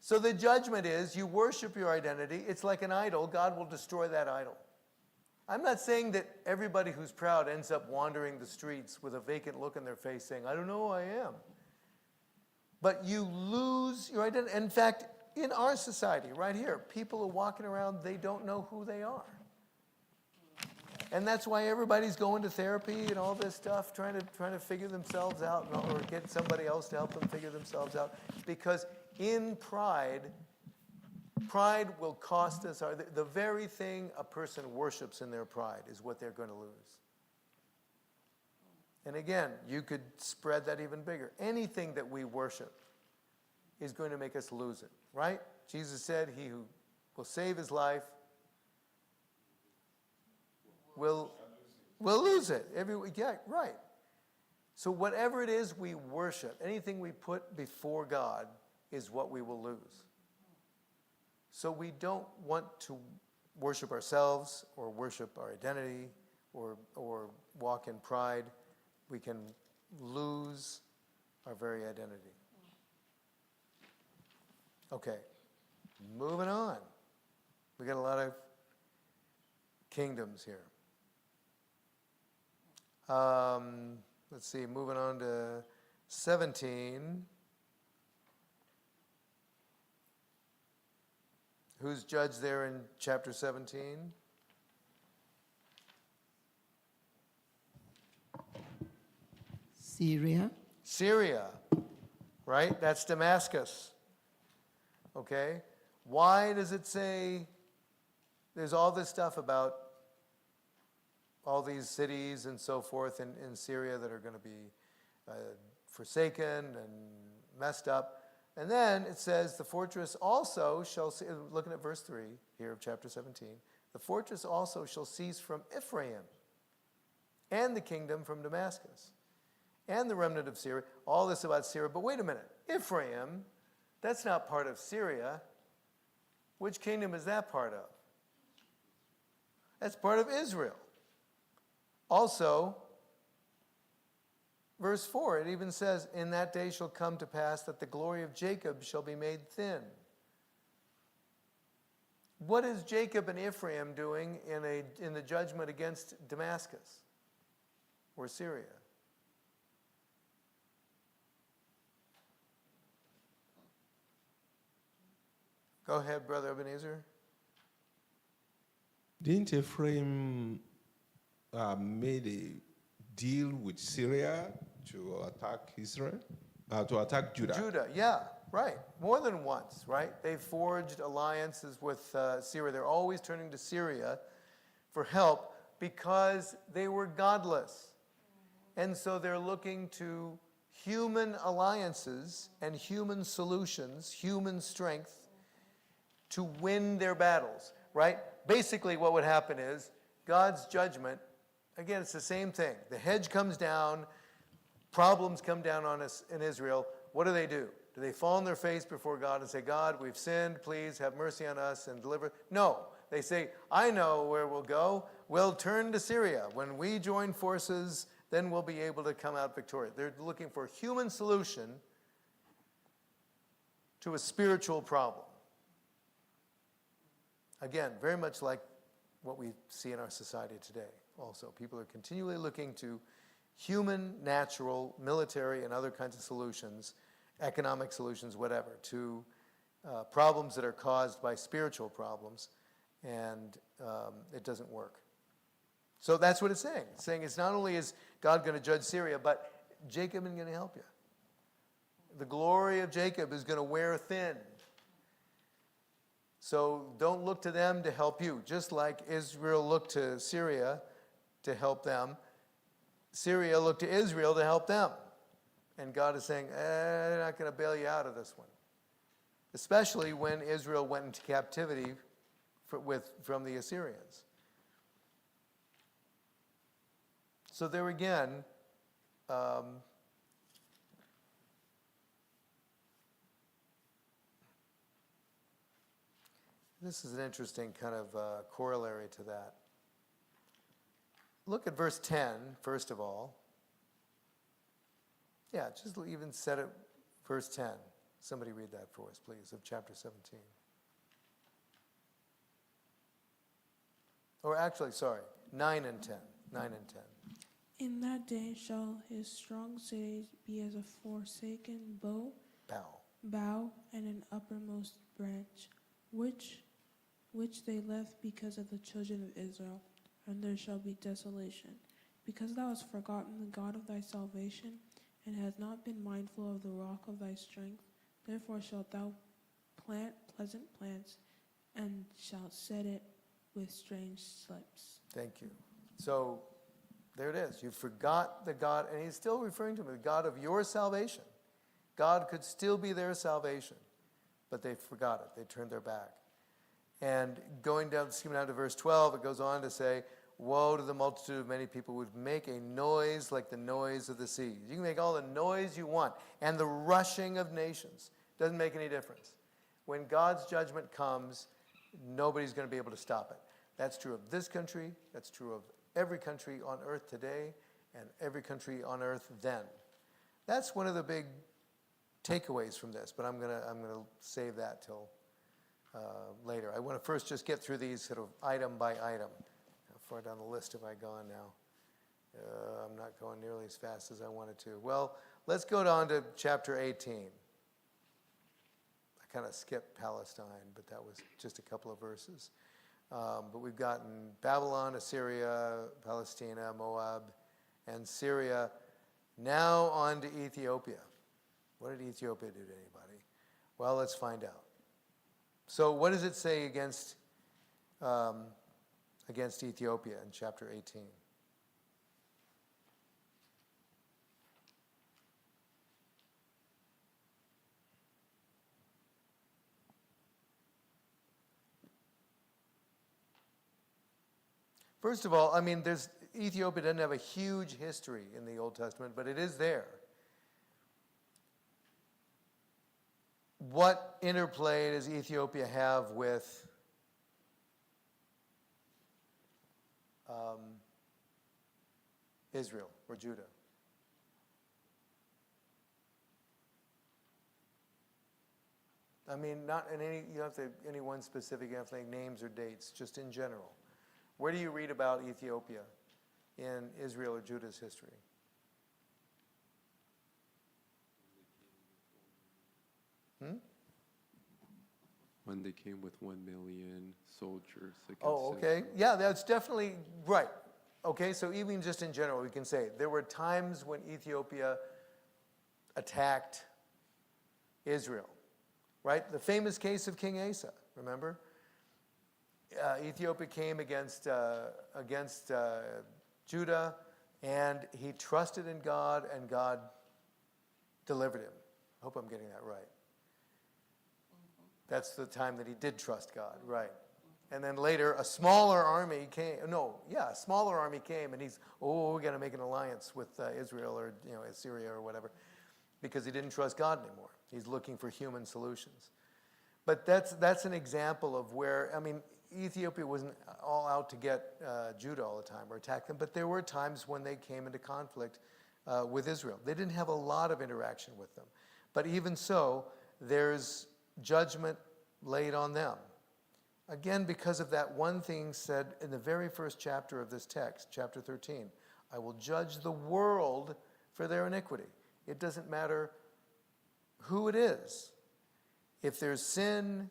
Speaker 1: So the judgment is you worship your identity. It's like an idol. God will destroy that idol. I'm not saying that everybody who's proud ends up wandering the streets with a vacant look on their face saying, I don't know who I am. But you lose your identity. In fact, in our society right here, people are walking around, they don't know who they are. And that's why everybody's going to therapy and all this stuff, trying to figure themselves out or get somebody else to help them figure themselves out. Because in pride will cost us the very thing a person worships in their pride is what they're going to lose. And again, you could spread that even bigger. Anything that we worship is going to make us lose it, right? Jesus said, he who will save his life will lose it. Yeah, right. So whatever it is we worship, anything we put before God is what we will lose. So we don't want to worship ourselves or worship our identity or walk in pride. We can lose our very identity. Okay, moving on. We got a lot of kingdoms here. Let's see, moving on to 17. Who's judged there in chapter 17? Syria, right? That's Damascus. Okay? Why does it say there's all this stuff about all these cities and so forth in Syria that are going to be forsaken and messed up? And then it says, the fortress also shall, looking at verse 3 here of chapter 17, the fortress also shall cease from Ephraim, and the kingdom from Damascus, and the remnant of Syria. All this about Syria. But wait a minute. Ephraim, that's not part of Syria. Which kingdom is that part of? That's part of Israel. Also, verse 4, it even says, in that day shall come to pass that the glory of Jacob shall be made thin. What is Jacob and Ephraim doing in the judgment against Damascus or Syria? Go ahead, Brother Ebenezer.
Speaker 8: Didn't Ephraim made a deal with Syria to attack Israel? To attack Judah?
Speaker 1: Judah, yeah, right. More than once, right? They forged alliances with Syria. They're always turning to Syria for help because they were godless. And so they're looking to human alliances and human solutions, human strength, to win their battles, right? Basically what would happen is God's judgment, again, it's the same thing. The hedge comes down, problems come down on us in Israel. What do? Do they fall on their face before God and say, God, we've sinned, please have mercy on us and deliver? No, they say, I know where we'll go. We'll turn to Syria. When we join forces, then we'll be able to come out victorious. They're looking for a human solution to a spiritual problem. Again, very much like what we see in our society today also. People are continually looking to human, natural, military, and other kinds of solutions, economic solutions, whatever, to problems that are caused by spiritual problems, and it doesn't work. So that's what it's saying. It's saying it's not only is God going to judge Syria, but Jacob is going to help you. The glory of Jacob is going to wear thin. So don't look to them to help you. Just like Israel looked to Syria to help them, Syria looked to Israel to help them. And God is saying, they're not going to bail you out of this one. Especially when Israel went into captivity from the Assyrians. So there again, this is an interesting kind of corollary to that. Look at verse 10, first of all. Yeah, just even set it, verse 10. Somebody read that for us, please, of chapter 17. Or actually, sorry, 9 and 10. 9 and 10.
Speaker 6: In that day shall his strong cities be as a forsaken bow, and an uppermost branch, which they left because of the children of Israel, and there shall be desolation. Because thou hast forgotten the God of thy salvation, and hast not been mindful of the rock of thy strength, therefore shalt thou plant pleasant plants, and shalt set it with strange slips.
Speaker 1: Thank you. So there it is. You forgot the God, and he's still referring to him, the God of your salvation. God could still be their salvation, but they forgot it. They turned their back. And skimming down to verse 12, it goes on to say, woe to the multitude of many people who would make a noise like the noise of the seas. You can make all the noise you want, and the rushing of nations. Doesn't make any difference. When God's judgment comes, nobody's going to be able to stop it. That's true of this country. That's true of every country on earth today and every country on earth then. That's one of the big takeaways from this, but I'm gonna save that till later. I want to first just get through these sort of item by item. How far down the list have I gone now? I'm not going nearly as fast as I wanted to. Well, let's go down to chapter 18. I kind of skipped Palestine, but that was just a couple of verses. But we've gotten Babylon, Assyria, Palestina, Moab, and Syria. Now on to Ethiopia. What did Ethiopia do to anybody? Well, let's find out. So what does it say against Ethiopia in chapter 18? First of all, I mean, Ethiopia doesn't have a huge history in the Old Testament, but it is there. What interplay does Ethiopia have with Israel or Judah? I mean, not in any, you don't have to, any one specific, you have to think names or dates, just in general. Where do you read about Ethiopia in Israel or Judah's history?
Speaker 9: When they came with 1 million soldiers against
Speaker 1: Oh, okay.
Speaker 9: Israel.
Speaker 1: Yeah, that's definitely right. Okay, so even just in general, we can say there were times when Ethiopia attacked Israel, right? The famous case of King Asa, remember? Ethiopia came against Judah, and he trusted in God, and God delivered him. I hope I'm getting that right. That's the time that he did trust God, right? And then later, a smaller army came. A smaller army came, and we're going to make an alliance with Israel or Assyria or whatever, because he didn't trust God anymore. He's looking for human solutions. But that's an example of where, I mean, Ethiopia wasn't all out to get Judah all the time or attack them, but there were times when they came into conflict with Israel. They didn't have a lot of interaction with them. But even so, there's judgment laid on them. Again, because of that one thing said in the very first chapter of this text, chapter 13, I will judge the world for their iniquity. It doesn't matter who it is. If there's sin,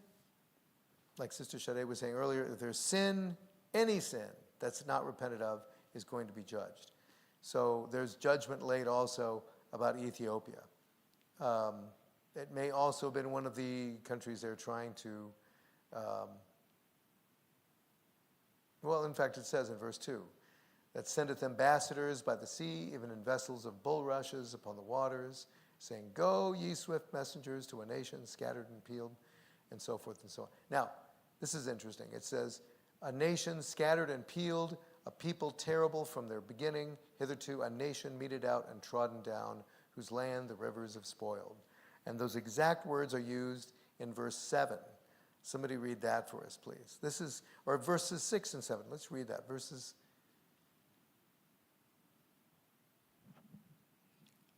Speaker 1: like Sister Shade was saying earlier, if there's sin, any sin that's not repented of is going to be judged. So there's judgment laid also about Ethiopia. It may also have been one of the countries they're trying to, in fact, it says in verse 2, that sendeth ambassadors by the sea, even in vessels of bulrushes upon the waters, saying, go, ye swift messengers to a nation scattered and peeled, and so forth and so on. Now, this is interesting. It says, a nation scattered and peeled, a people terrible from their beginning, hitherto a nation meted out and trodden down, whose land the rivers have spoiled. And those exact words are used in verse 7. Somebody read that for us, please. Or verses 6 and 7. Let's read that. Verses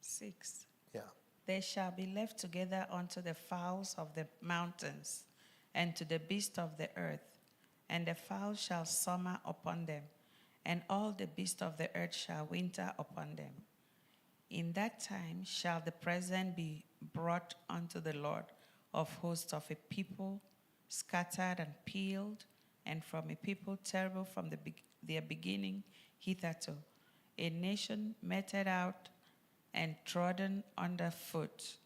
Speaker 4: 6.
Speaker 1: Yeah.
Speaker 4: They shall be left together unto the fowls of the mountains, and to the beasts of the earth. And the fowls shall summer upon them, and all the beasts of the earth shall winter upon them. In that time shall the present be brought unto the Lord of hosts of a people scattered and peeled, and from a people terrible from their beginning hitherto, a nation meted out and trodden under foot,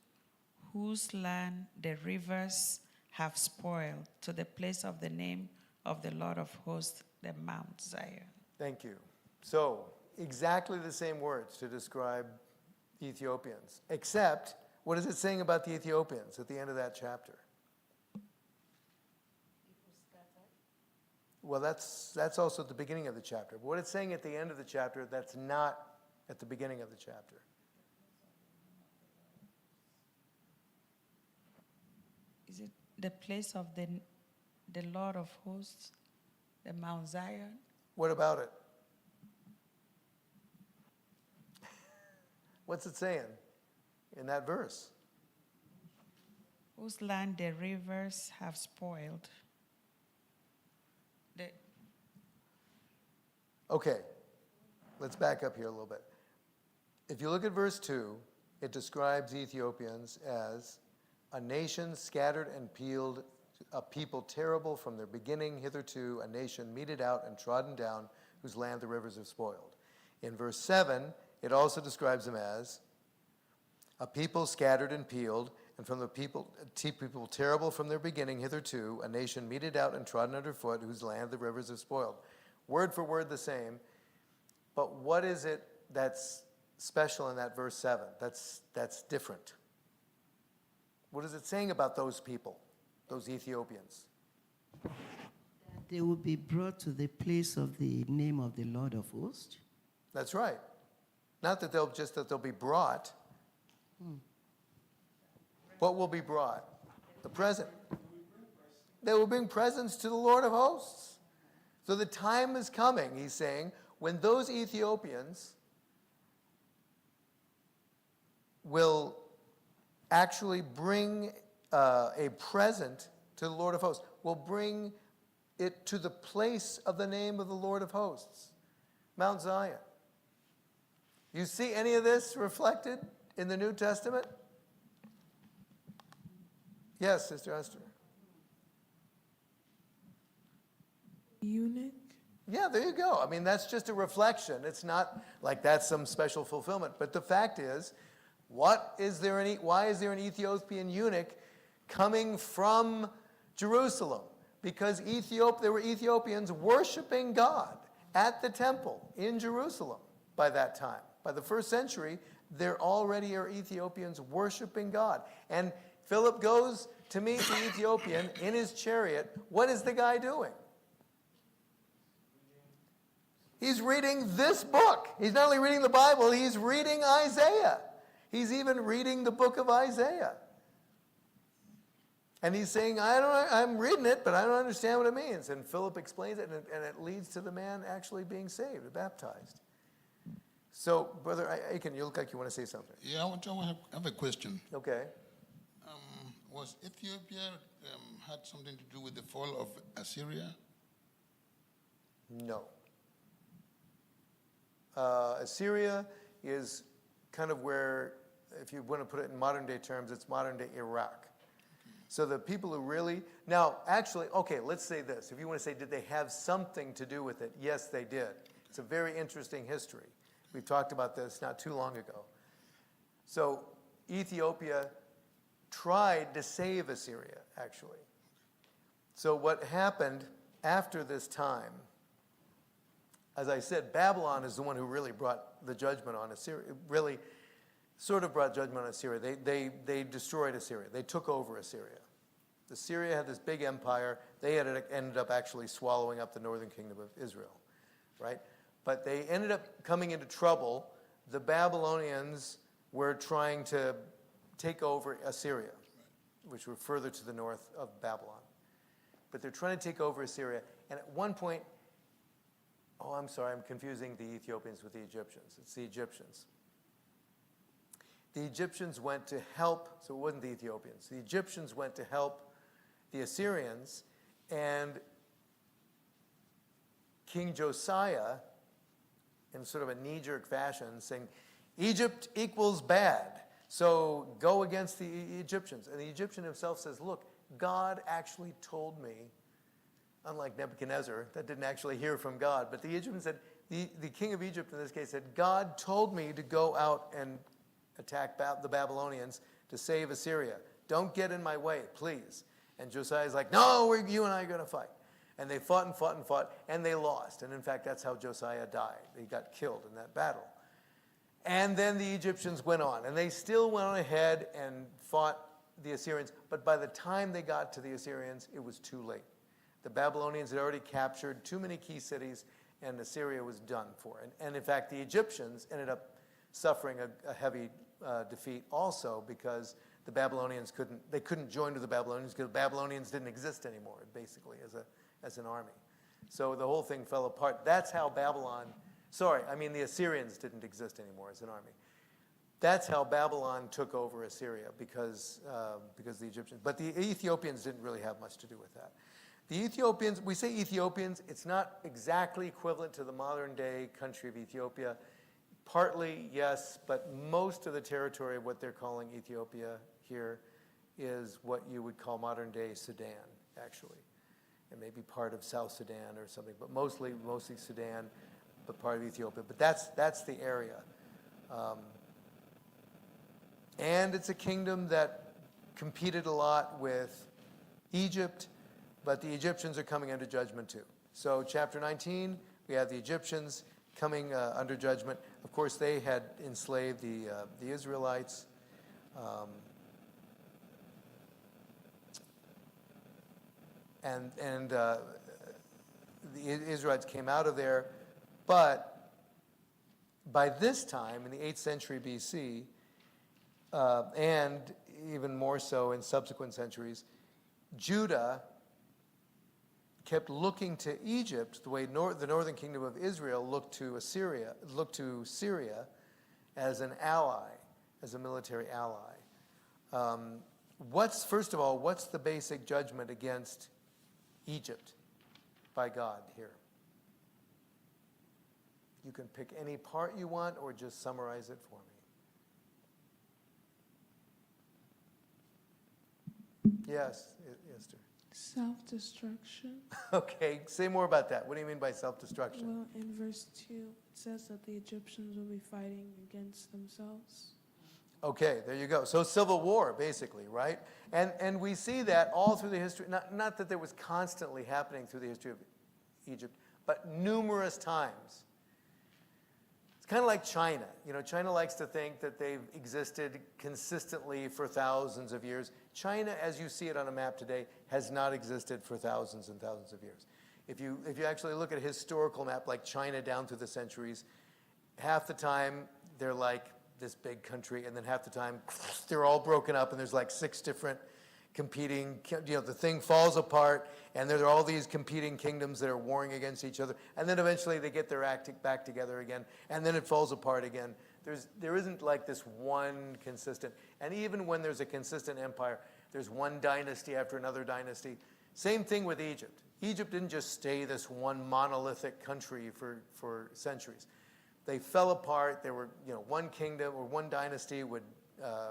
Speaker 4: whose land the rivers have spoiled, to the place of the name of the Lord of hosts, the Mount Zion.
Speaker 1: Thank you. So, exactly the same words to describe Ethiopians, except what is it saying about the Ethiopians at the end of that chapter? Well, that's also at the beginning of the chapter. But what it's saying at the end of the chapter, that's not at the beginning of the chapter.
Speaker 4: Is it the place of the Lord of hosts, the Mount Zion?
Speaker 1: What about it? What's it saying in that verse?
Speaker 4: Whose land the rivers have spoiled.
Speaker 1: Okay, let's back up here a little bit. If you look at verse 2, it describes Ethiopians as a nation scattered and peeled, a people terrible from their beginning hitherto, a nation meted out and trodden down, whose land the rivers have spoiled. In verse 7, it also describes them as a people scattered and peeled, and from the people terrible from their beginning hitherto, a nation meted out and trodden underfoot, whose land the rivers have spoiled. Word for word the same, but what is it that's special in that verse 7? That's different. What is it saying about those people, those Ethiopians?
Speaker 3: That They will be brought to the place of the name of the Lord of hosts.
Speaker 1: That's right. Not that they'll be brought. What will be brought? The present. They will bring presents to the Lord of hosts. So the time is coming, he's saying, when those Ethiopians will actually bring a present to the Lord of hosts, will bring it to the place of the name of the Lord of hosts, Mount Zion. You see any of this reflected in the New Testament? Yes, Sister Esther.
Speaker 6: Eunuch.
Speaker 1: Yeah, there you go. I mean, that's just a reflection. It's not like that's some special fulfillment. But the fact is, why is there an Ethiopian eunuch coming from Jerusalem? Because there were Ethiopians worshiping God at the temple in Jerusalem by that time. By the first century, there already are Ethiopians worshiping God. And Philip goes to meet the Ethiopian in his chariot. What is the guy doing? He's reading this book. He's not only reading the Bible, he's reading Isaiah. He's even reading the book of Isaiah. And he's saying, I'm reading it, but I don't understand what it means. And Philip explains it, and it leads to the man actually being saved, baptized. So, Brother Aiken, you look like you want to say something.
Speaker 10: Yeah, I have a question.
Speaker 1: Okay.
Speaker 10: Was Ethiopia had something to do with the fall of Assyria?
Speaker 1: No. Assyria is kind of where, if you want to put it in modern day terms, it's modern day Iraq. So the people who really, now actually, okay, let's say this. If you want to say, did they have something to do with it? Yes, they did. It's a very interesting history. We talked about this not too long ago. So Ethiopia tried to save Assyria, actually. So what happened after this time, as I said, Babylon is the one who really brought the judgment on Assyria, really sort of brought judgment on Assyria. They destroyed Assyria. They took over Assyria. Assyria had this big empire. They ended up actually swallowing up the northern kingdom of Israel, right? But they ended up coming into trouble. The Babylonians were trying to take over Assyria, which were further to the north of Babylon. But they're trying to take over Assyria. And at one point, I'm sorry, I'm confusing the Ethiopians with the Egyptians. It's the Egyptians. The Egyptians went to help, so it wasn't the Ethiopians. The Egyptians went to help the Assyrians, and King Josiah, in sort of a knee-jerk fashion, saying, Egypt equals bad, so go against the Egyptians. And the Egyptian himself says, look, God actually told me, unlike Nebuchadnezzar, that didn't actually hear from God, but the Egyptian said, the king of Egypt in this case said, God told me to go out and attack the Babylonians to save Assyria. Don't get in my way, please. And Josiah's like, no, you and I are going to fight. And they fought and fought and fought, and they lost. And in fact, that's how Josiah died. He got killed in that battle. And then the Egyptians went on, and they still went on ahead and fought the Assyrians. But by the time they got to the Assyrians, it was too late. The Babylonians had already captured too many key cities, and Assyria was done for. And in fact, the Egyptians ended up suffering a heavy defeat also, because the Babylonians couldn't join with the Babylonians because the Babylonians didn't exist anymore, basically, as an army. So the whole thing fell apart. That's how the Assyrians didn't exist anymore as an army. That's how Babylon took over Assyria, because the Egyptians, but the Ethiopians didn't really have much to do with that. The Ethiopians, we say Ethiopians, it's not exactly equivalent to the modern day country of Ethiopia. Partly, yes, but most of the territory of what they're calling Ethiopia here is what you would call modern day Sudan, actually. And maybe part of South Sudan or something, but mostly Sudan, but part of Ethiopia. But that's the area. And it's a kingdom that competed a lot with Egypt, but the Egyptians are coming under judgment too. So chapter 19, we have the Egyptians coming under judgment. Of course, they had enslaved the Israelites. the Israelites came out of there. But by this time, in the 8th century BC, and even more so in subsequent centuries, Judah kept looking to Egypt the way the northern kingdom of Israel looked to Syria as an ally, as a military ally. First of all, what's the basic judgment against Egypt by God here? You can pick any part you want or just summarize it for me. Yes, Esther.
Speaker 6: Self-destruction.
Speaker 1: Okay, say more about that. What do you mean by self-destruction?
Speaker 6: Well, in verse 2, it says that the Egyptians will be fighting against themselves.
Speaker 1: Okay, there you go. So civil war, basically, right? And we see that all through the history, not that there was constantly happening through the history of Egypt, but numerous times. It's kind of like China. You know, China likes to think that they've existed consistently for thousands of years. China, as you see it on a map today, has not existed for thousands and thousands of years. If you actually look at a historical map like China down through the centuries, half the time they're like this big country, and then half the time they're all broken up, and there's like 6 different competing, the thing falls apart, and there are all these competing kingdoms that are warring against each other, and then eventually they get their act back together again, and then it falls apart again. There isn't like this one consistent, and even when there's a consistent empire, there's one dynasty after another dynasty. Same thing with Egypt. Egypt didn't just stay this one monolithic country for centuries. They fell apart. There were, one kingdom or one dynasty would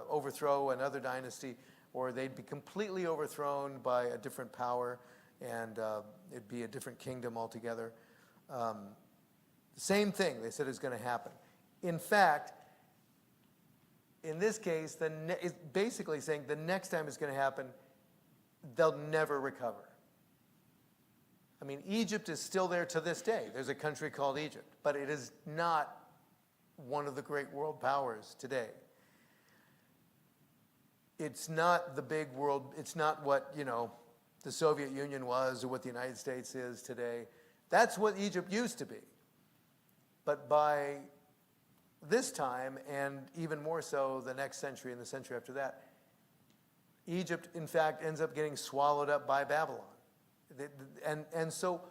Speaker 1: overthrow another dynasty, or they'd be completely overthrown by a different power, and it'd be a different kingdom altogether. Same thing they said is going to happen. In fact, in this case, it's basically saying the next time it's going to happen, they'll never recover. I mean, Egypt is still there to this day. There's a country called Egypt, but it is not one of the great world powers today. It's not the big world, it's not what, the Soviet Union was or what the United States is today. That's what Egypt used to be. But by this time, and even more so the next century and the century after that, Egypt, in fact, ends up getting swallowed up by Babylon. And so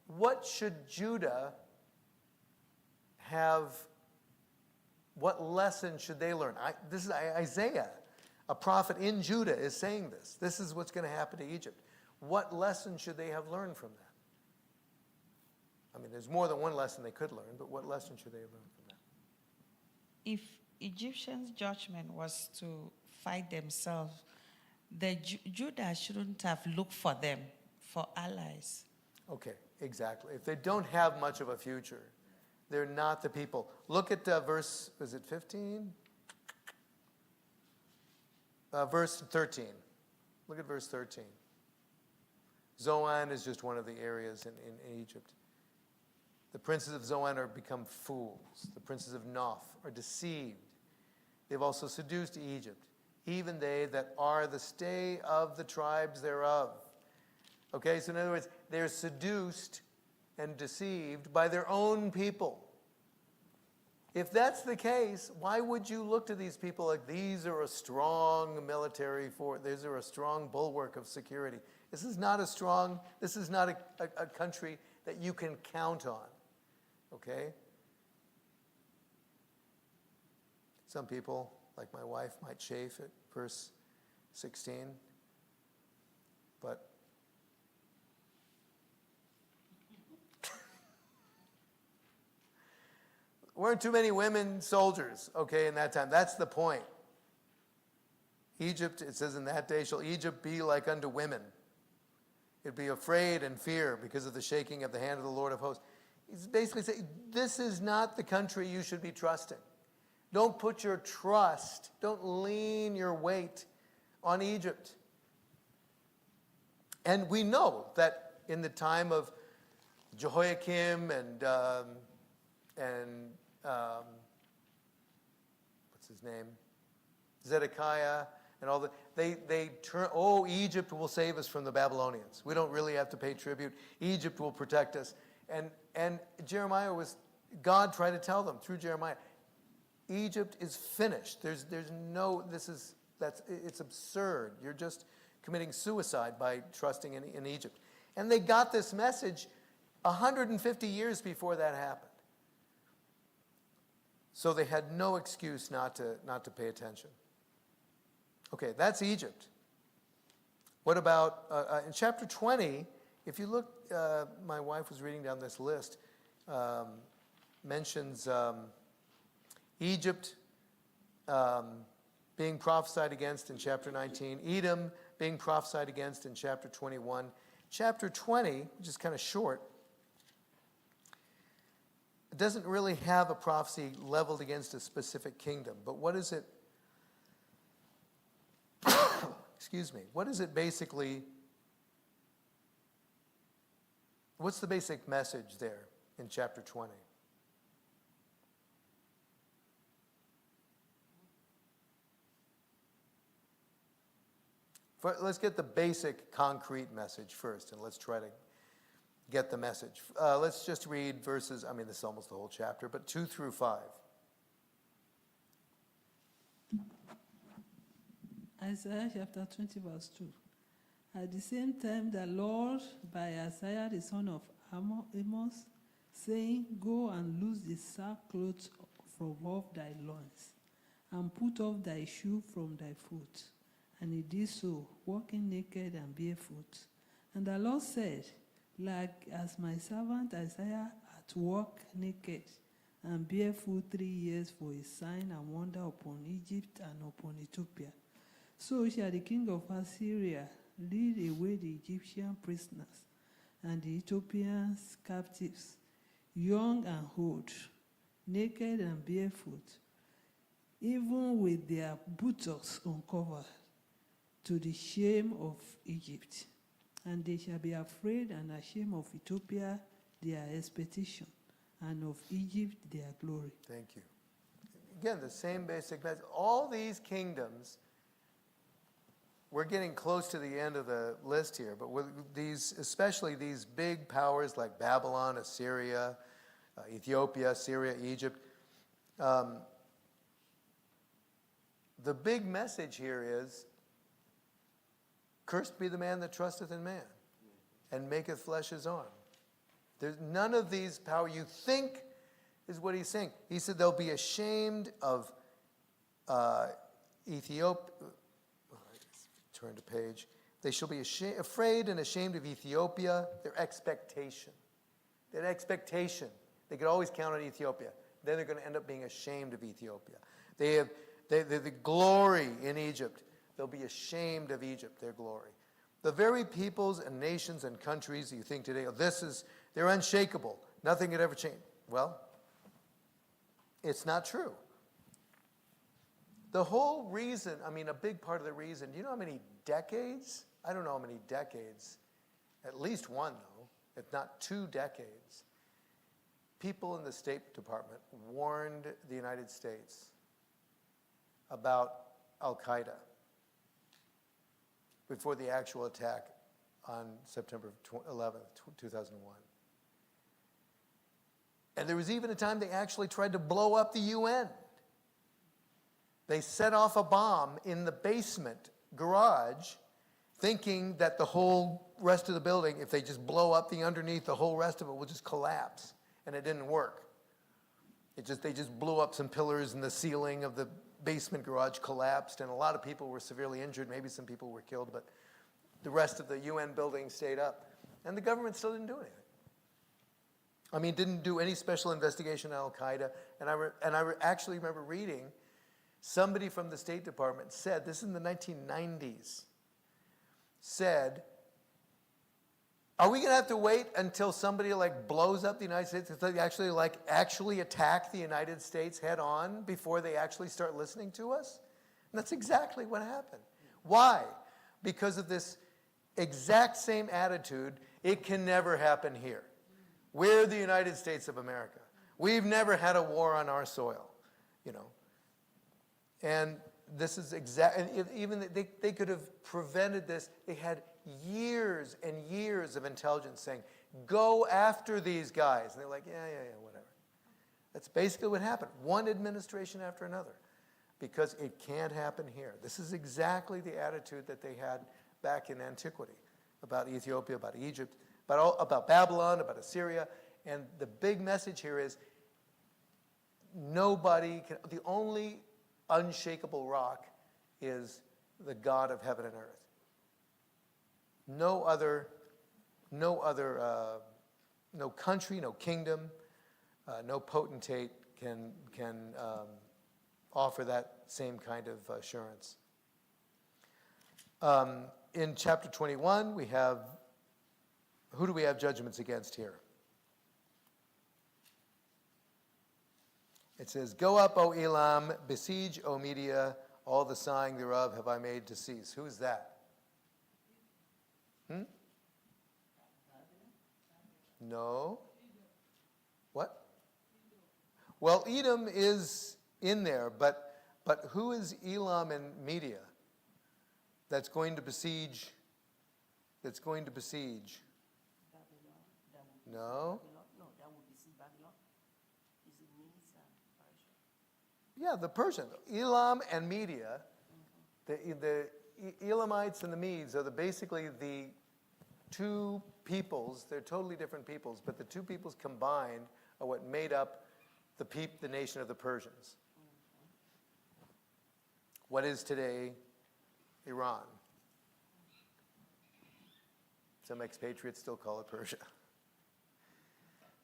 Speaker 1: what should Judah have, what lesson should they learn? This is Isaiah, a prophet in Judah, is saying this. This is what's going to happen to Egypt. What lesson should they have learned from that? I mean, there's more than one lesson they could learn, but what lesson should they have learned from that?
Speaker 4: If Egyptians' judgment was to fight themselves, the Judah shouldn't have looked for them, for allies.
Speaker 1: Okay, exactly. If they don't have much of a future, they're not the people. Look at verse, was it 15? Verse 13. Look at verse 13. Zoan is just one of the areas in Egypt. The princes of Zoan are become fools. The princes of Noph are deceived. They've also seduced Egypt, even they that are the stay of the tribes thereof. Okay, so in other words, they're seduced and deceived by their own people. If that's the case, why would you look to these people like these are a strong military force, these are a strong bulwark of security? This is not a country that you can count on. Okay? Some people, like my wife, might chafe at verse 16, but weren't too many women soldiers, okay, in that time. That's the point. Egypt, it says, in that day shall Egypt be like unto women. It'd be afraid and fear because of the shaking of the hand of the Lord of hosts. He's basically saying, this is not the country you should be trusting. Don't put your trust, don't lean your weight on Egypt. And we know that in the time of Jehoiakim and what's his name? Zedekiah and all the, they turn, Egypt will save us from the Babylonians. We don't really have to pay tribute. Egypt will protect us. And Jeremiah God tried to tell them through Jeremiah, Egypt is finished. There's no, it's absurd. You're just committing suicide by trusting in Egypt. And they got this message 150 years before that happened. So they had no excuse not to pay attention. Okay, that's Egypt. What about in chapter 20? If you look, my wife was reading down this list, mentions Egypt being prophesied against in chapter 19, Edom being prophesied against in chapter 21. Chapter 20, which is kind of short, it doesn't really have a prophecy leveled against a specific kingdom, but what is it? Excuse me. What is it basically? What's the basic message there in chapter 20? Let's get the basic concrete message first, and let's try to get the message. Let's just read verses, this is almost the whole chapter, but 2 through 5.
Speaker 5: Isaiah chapter 20, verse 2. At the same time, the Lord, by Isaiah the son of Amos, saying, Go and loose the sackcloth from off thy loins, and put off thy shoe from thy foot. And he did so, walking naked and barefoot. And the Lord said, Like as my servant Isaiah hath walked naked and barefoot 3 years for a sign and wonder upon Egypt and upon Ethiopia, so shall the king of Assyria lead away the Egyptian prisoners and the Ethiopian captives, young and old, naked and barefoot, even with their buttocks uncovered, to the shame of Egypt. And they shall be afraid and ashamed of Ethiopia, their expectation, and of Egypt, their glory.
Speaker 1: Thank you. Again, the same basic message. All these kingdoms, we're getting close to the end of the list here, but with these, especially these big powers like Babylon, Assyria, Ethiopia, Syria, Egypt, the big message here is, cursed be the man that trusteth in man, and maketh flesh his arm. There's none of these power you think is what he's saying. He said they'll be ashamed of Ethiopia. Turn to page. They shall be afraid and ashamed of Ethiopia, their expectation. That expectation. They could always count on Ethiopia. Then they're going to end up being ashamed of Ethiopia. They have the glory in Egypt. They'll be ashamed of Egypt, their glory. The very peoples and nations and countries you think today, they're unshakable. Nothing could ever change. Well, it's not true. The whole reason, a big part of the reason, do you know how many decades? I don't know how many decades. At least one, though, if not 2 decades. People in the State Department warned the United States about Al-Qaeda before the actual attack on September 11th, 2001. And there was even a time they actually tried to blow up the UN. They set off a bomb in the basement garage, thinking that the whole rest of the building, if they just blow up the underneath, the whole rest of it will just collapse. And it didn't work. They just blew up some pillars and the ceiling of the basement garage collapsed, and a lot of people were severely injured. Maybe some people were killed, but the rest of the UN building stayed up. And the government still didn't do anything. Didn't do any special investigation on Al-Qaeda. And I actually remember reading somebody from the State Department said, this is in the 1990s, said, are we going to have to wait until somebody blows up the United States, until they actually attack the United States head on before they actually start listening to us? And that's exactly what happened. Why? Because of this exact same attitude, it can never happen here. We're the United States of America. We've never had a war on our soil, And this is even they could have prevented this. They had years and years of intelligence saying, go after these guys. And they're like, yeah, whatever. That's basically what happened. One administration after another. Because it can't happen here. This is exactly the attitude that they had back in antiquity about Ethiopia, about Egypt, about Babylon, about Assyria. And the big message here is the only unshakable rock is the God of heaven and earth. No country, no kingdom, no potentate can offer that same kind of assurance. In chapter 21, who do we have judgments against here? It says, go up, O Elam, besiege, O Media, all the sighing thereof have I made to cease. Who's that? No. What? Well, Edom is in there, but who is Elam and Media that's going to besiege? That's going to besiege? No. Yeah, the Persian. Elam and Media, the Elamites and the Medes are basically the two peoples. They're totally different peoples, but the two peoples combined are what made up the nation of the Persians. What is today Iran? Some expatriates still call it Persia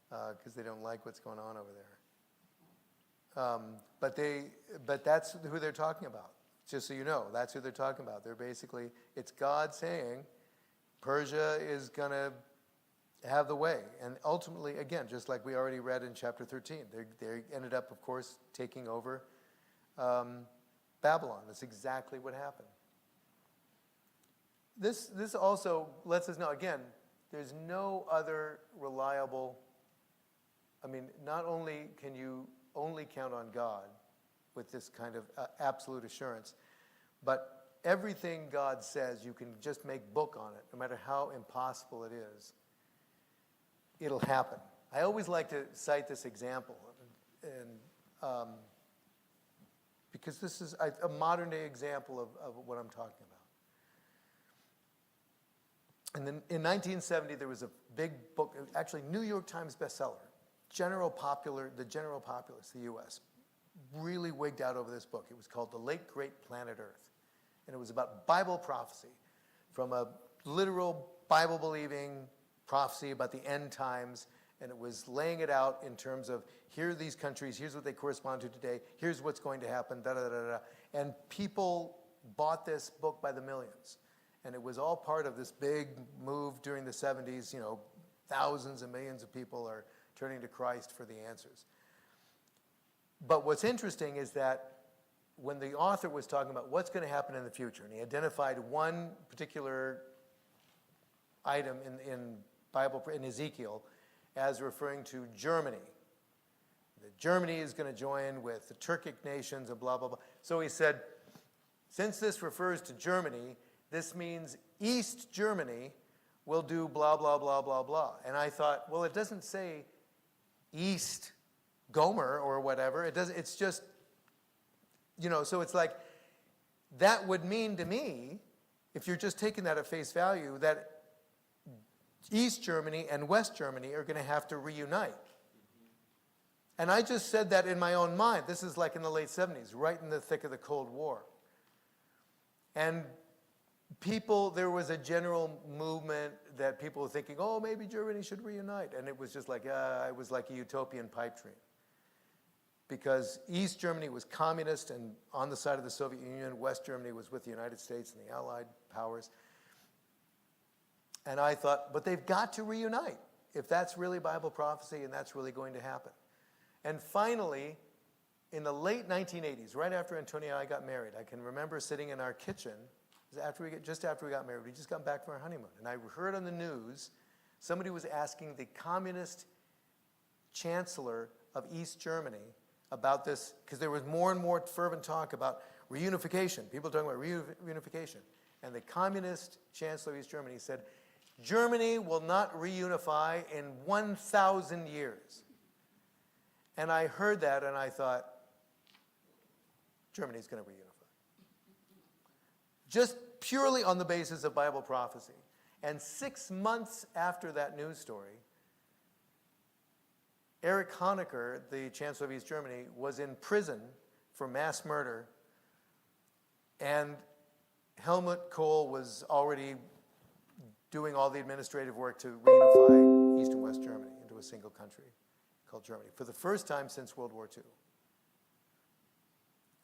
Speaker 1: because they don't like what's going on over there. But that's who they're talking about. Just so you know, that's who they're talking about. They're basically, it's God saying Persia is going to have the way. And ultimately, again, just like we already read in chapter 13, they ended up, of course, taking over Babylon. That's exactly what happened. This also lets us know, again, there's no other reliable, not only can you only count on God with this kind of absolute assurance, but everything God says, you can just make book on it, no matter how impossible it is. It'll happen. I always like to cite this example, and because this is a modern-day example of what I'm talking about. And then in 1970, there was a big book, actually New York Times bestseller, the general populace, the U.S., really wigged out over this book. It was called The Late Great Planet Earth. And it was about Bible prophecy, from a literal Bible-believing prophecy about the end times, and it was laying it out in terms of, here are these countries, here's what they correspond to today, here's what's going to happen, da-da-da-da-da. And people bought this book by the millions. And it was all part of this big move during the 70s, thousands and millions of people are turning to Christ for the answers. But what's interesting is that when the author was talking about what's going to happen in the future, and he identified one particular item in Bible, in Ezekiel, as referring to Germany. That Germany is going to join with the Turkic nations and blah, blah, blah. So he said, since this refers to Germany, this means East Germany will do blah, blah, blah, blah, blah. And I thought, well, it doesn't say East Gomer or whatever. It's just, so it's like, that would mean to me, if you're just taking that at face value, that East Germany and West Germany are going to have to reunite. And I just said that in my own mind. This is like in the late 70s, right in the thick of the Cold War. And there was a general movement that people were thinking, oh, maybe Germany should reunite. And it was just like, it was like a utopian pipe dream. Because East Germany was communist and on the side of the Soviet Union, West Germany was with the United States and the Allied powers. And I thought, but they've got to reunite if that's really Bible prophecy and that's really going to happen. And finally, in the late 1980s, right after Antonia and I got married, I can remember sitting in our kitchen just after we got married. We just got back from our honeymoon. And I heard on the news, somebody was asking the communist chancellor of East Germany about this, because there was more and more fervent talk about reunification. People talking about reunification. And the communist chancellor of East Germany said, Germany will not reunify in 1,000 years. And I heard that and I thought, Germany's going to reunify. Just purely on the basis of Bible prophecy. And 6 months after that news story, Erich Honecker, the Chancellor of East Germany, was in prison for mass murder, and Helmut Kohl was already doing all the administrative work to reunify East and West Germany into a single country called Germany for the first time since World War II.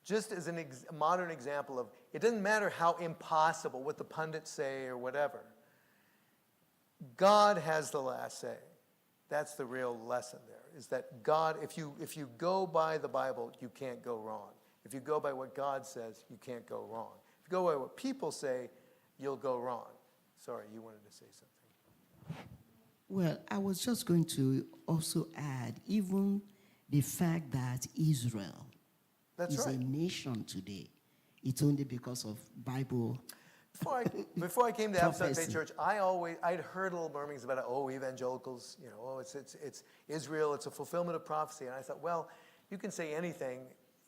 Speaker 1: Just as a modern example of, it doesn't matter how impossible, what the pundits say or whatever. God has the last say. That's the real lesson there, is that God, if you go by the Bible, you can't go wrong. If you go by what God says, you can't go wrong. If you go by what people say, you'll go wrong. Sorry, you wanted to say something.
Speaker 3: Well, I was just going to also add, even the fact that Israel is a nation today, it's only because of Bible.
Speaker 1: Before I came to Apostolic Faith Church, I'd heard little murmurings about, evangelicals, it's Israel, it's a fulfillment of prophecy. And I thought, well, you can say anything,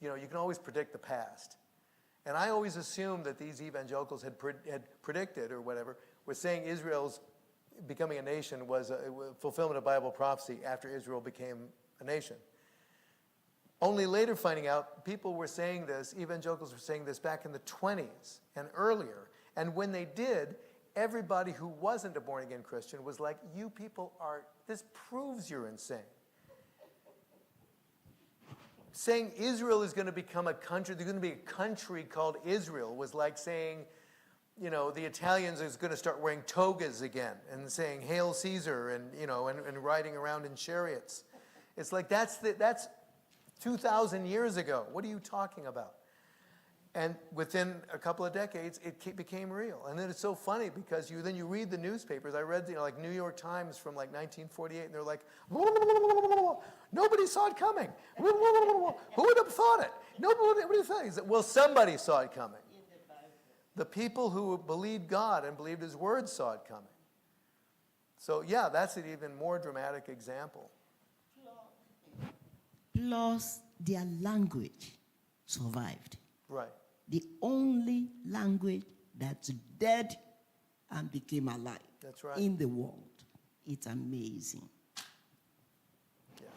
Speaker 1: you can always predict the past. And I always assumed that these evangelicals had predicted or whatever, were saying Israel's becoming a nation was a fulfillment of Bible prophecy after Israel became a nation. Only later finding out, people were saying this, evangelicals were saying this back in the 20s and earlier. And when they did, everybody who wasn't a born-again Christian was like, you people this proves you're insane. Saying Israel is going to become a country, there's going to be a country called Israel, was like saying, the Italians is going to start wearing togas again and saying, Hail Caesar, and riding around in chariots. It's like, that's 2,000 years ago. What are you talking about? And within a couple of decades, it became real. And then it's so funny because then you read the newspapers. I read, like New York Times from like 1948, and they're like, nobody saw it coming. Who would have thought it? Nobody thought it. Well, somebody saw it coming. The people who believed God and believed His word saw it coming. So yeah, that's an even more dramatic example.
Speaker 3: Plus, their language survived.
Speaker 1: Right.
Speaker 3: The only language that's dead and became alive.
Speaker 1: That's right.
Speaker 3: In the world. It's amazing.
Speaker 1: Yeah.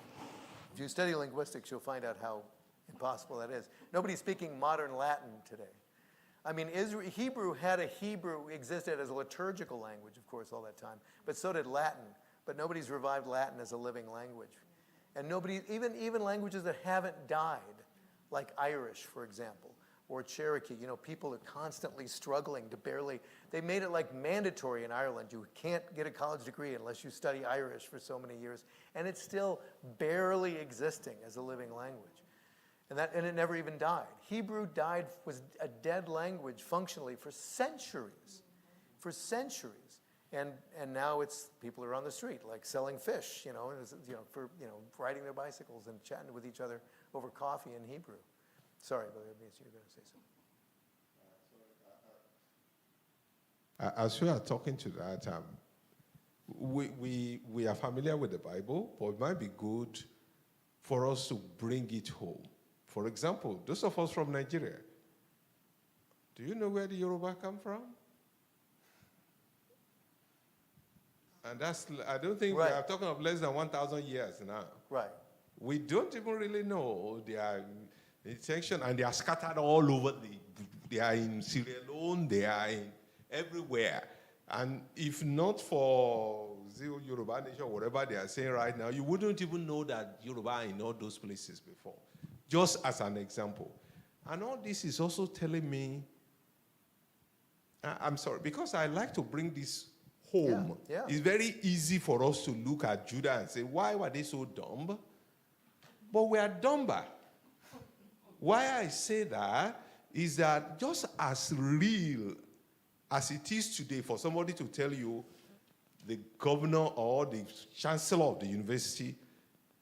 Speaker 1: If you study linguistics, you'll find out how impossible that is. Nobody's speaking modern Latin today. I mean, Hebrew existed as a liturgical language, of course, all that time, but so did Latin. But nobody's revived Latin as a living language. And nobody, even languages that haven't died, like Irish, for example, or Cherokee, people are constantly struggling to they made it like mandatory in Ireland. You can't get a college degree unless you study Irish for so many years. And it's still barely existing as a living language. And it never even died. Hebrew was a dead language functionally for centuries. And now people are on the street, like selling fish, for riding their bicycles and chatting with each other over coffee in Hebrew. Sorry, Brother Abis, you were going to say something.
Speaker 8: As we are talking to that, we are familiar with the Bible, but it might be good for us to bring it home. For example, those of us from Nigeria, do you know where the Yoruba come from? And I don't think we are talking of less than 1,000 years now.
Speaker 1: Right.
Speaker 8: We don't even really know their intention, and they are scattered all over. They are in Sierra Leone, they are everywhere. And if not for Zero Yoruba Nation, whatever they are saying right now, you wouldn't even know that Yoruba are in all those places before. Just as an example. And all this is also telling me, I'm sorry, because I like to bring this home.
Speaker 1: Yeah.
Speaker 8: It's very easy for us to look at Judah and say, why were they so dumb? But we are dumber. Why I say that is that just as real as it is today for somebody to tell you the governor or the chancellor of the university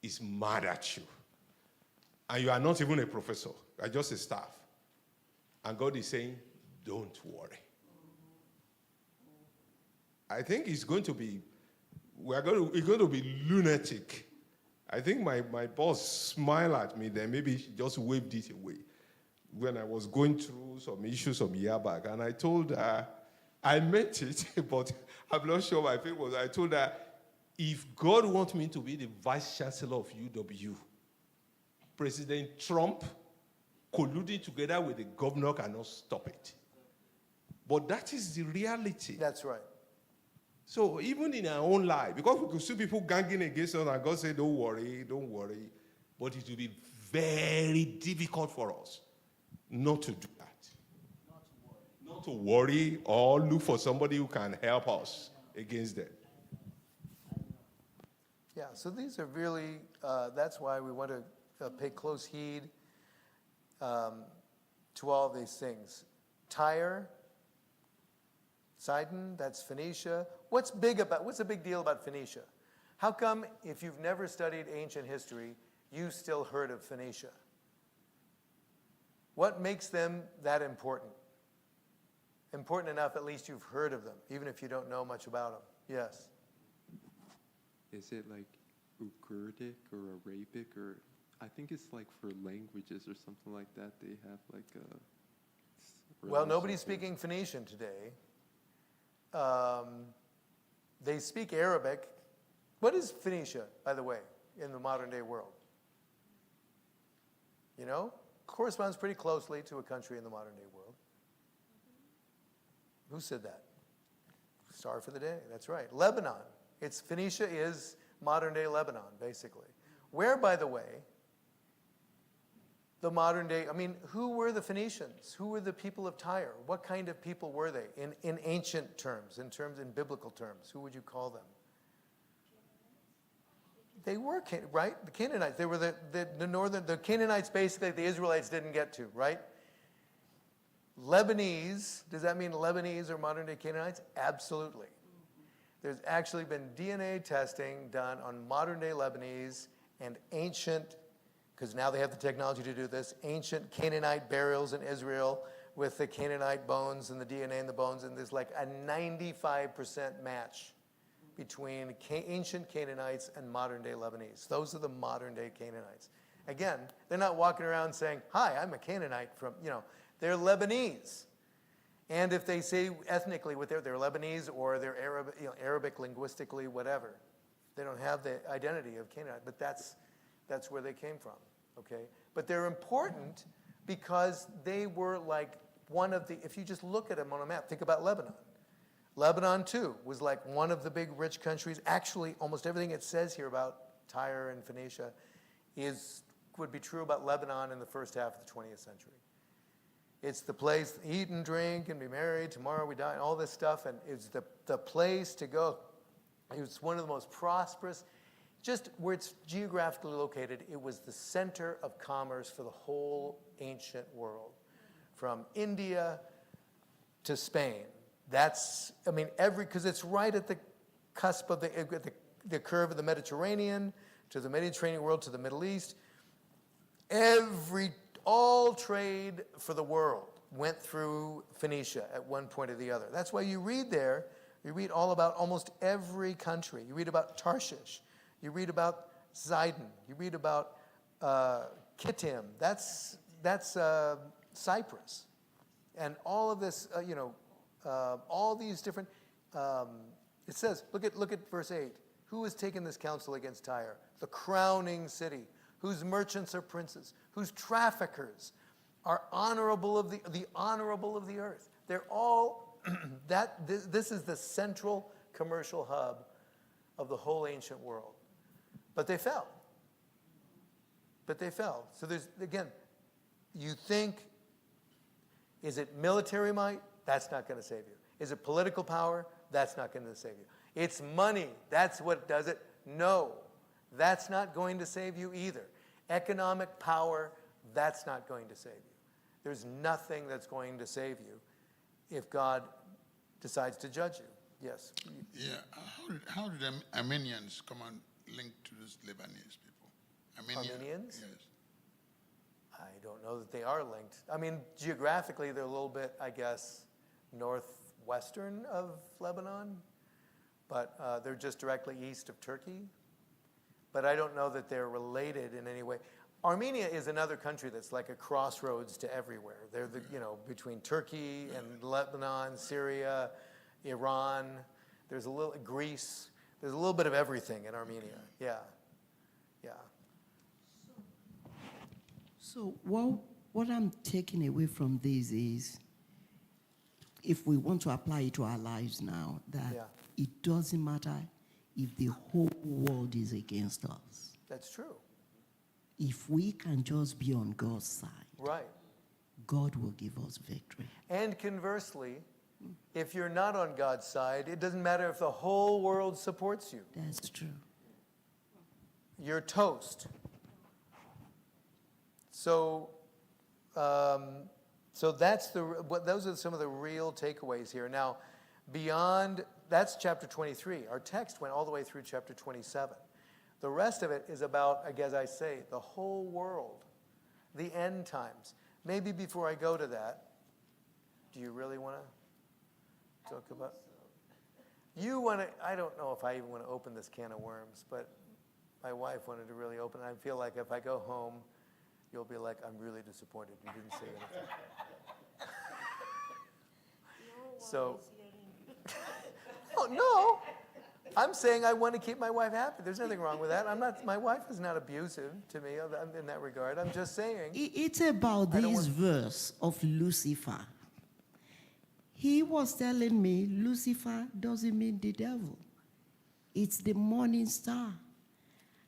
Speaker 8: is mad at you, and you are not even a professor, you are just a staff, And God is saying, don't worry. I think it's going to be lunatic. I think my boss smiled at me then, maybe she just waved it away when I was going through some issues some year back. And I told her, I meant it, but I'm not sure my faith was. I told her, if God wants me to be the vice chancellor of UW, President Trump colluding together with the governor cannot stop it. But that is the reality.
Speaker 1: That's right.
Speaker 8: So even in our own life, because we could see people ganging against us and God said, don't worry, but it will be very difficult for us not to do that. Not to worry or look for somebody who can help us against them.
Speaker 1: Yeah, so these are really, that's why we want to pay close heed to all these things. Tyre, Sidon, that's Phoenicia. What's the big deal about Phoenicia? How come, if you've never studied ancient history, you still heard of Phoenicia? What makes them that important? Important enough, at least you've heard of them, even if you don't know much about them. Yes?
Speaker 9: Is it like Ugaritic or Arabic, or I think it's like for languages or something like that. They have like a.
Speaker 1: Well, nobody's speaking Phoenician today. They speak Arabic. What is Phoenicia, by the way, in the modern day world? You know? Corresponds pretty closely to a country in the modern day world. Who said that? Star for the day, that's right. Lebanon. Phoenicia is modern day Lebanon, basically. Where, by the way, the modern day, who were the Phoenicians? Who were the people of Tyre? What kind of people were they in ancient terms, in biblical terms? Who would you call them? They were, right? The Canaanites. They were the Canaanites, basically, the Israelites didn't get to, right? Lebanese, does that mean Lebanese or modern day Canaanites? Absolutely. There's actually been DNA testing done on modern day Lebanese and ancient, because now they have the technology to do this, ancient Canaanite burials in Israel with the Canaanite bones and the DNA in the bones, and there's like a 95% match between ancient Canaanites and modern day Lebanese. Those are the modern day Canaanites. Again, they're not walking around saying, hi, I'm a Canaanite from, they're Lebanese. And if they say ethnically they're Lebanese or they're Arabic linguistically, whatever, they don't have the identity of Canaanite, but that's where they came from, okay? But they're important because they were like one of the, if you just look at them on a map, think about Lebanon. Lebanon, too, was like one of the big rich countries. Actually, almost everything it says here about Tyre and Phoenicia would be true about Lebanon in the first half of the 20th century. It's the place, eat and drink and be married, tomorrow we die, and all this stuff, and it's the place to go. It was one of the most prosperous, just where it's geographically located, it was the center of commerce for the whole ancient world. From India to Spain. That's, because it's right at the cusp of the curve of the Mediterranean, to the Mediterranean world, to the Middle East. All trade for the world went through Phoenicia at one point or the other. That's why you read all about almost every country. You read about Tarshish. You read about Sidon. You read about Kittim. That's Cyprus. And all of this, all these different, it says, look at verse 8. Who has taken this counsel against Tyre? The crowning city, whose merchants are princes, whose traffickers are honorable of the honorable of the earth. They're all, this is the central commercial hub of the whole ancient world. But they fell. So there's, again, you think, is it military might? That's not going to save you. Is it political power? That's not going to save you. It's money. That's what does it. No, that's not going to save you either. Economic power, that's not going to save you. There's nothing that's going to save you if God decides to judge you. Yes?
Speaker 10: Yeah. How did Armenians come on linked to these Lebanese people?
Speaker 1: Armenians?
Speaker 10: Yes.
Speaker 1: I don't know that they are linked. I mean, geographically, they're a little bit, I guess, northwestern of Lebanon, but they're just directly east of Turkey. But I don't know that they're related in any way. Armenia is another country that's like a crossroads to everywhere. They're between Turkey and Lebanon, Syria, Iran. There's a little Greece. There's a little bit of everything in Armenia. Yeah.
Speaker 3: So what I'm taking away from this is, if we want to apply it to our lives now, that it doesn't matter if the whole world is against us.
Speaker 1: That's true.
Speaker 3: If we can just be on God's side,
Speaker 1: right,
Speaker 3: God will give us victory.
Speaker 1: And conversely, if you're not on God's side, it doesn't matter if the whole world supports you.
Speaker 3: That's true.
Speaker 1: You're toast. So that's those are some of the real takeaways here. Now, beyond, that's chapter 23. Our text went all the way through chapter 27. The rest of it is about, as I say, the whole world, the end times. Maybe before I go to that, do you really want to talk about? You want to, I don't know if I even want to open this can of worms, but my wife wanted to really open it. I feel like if I go home, you'll be like, I'm really disappointed you didn't say anything. So, oh, no. I'm saying I want to keep my wife happy. There's nothing wrong with that. My wife is not abusive to me in that regard. I'm just saying.
Speaker 3: It's about this verse of Lucifer. He was telling me Lucifer doesn't mean the devil. It's the morning star.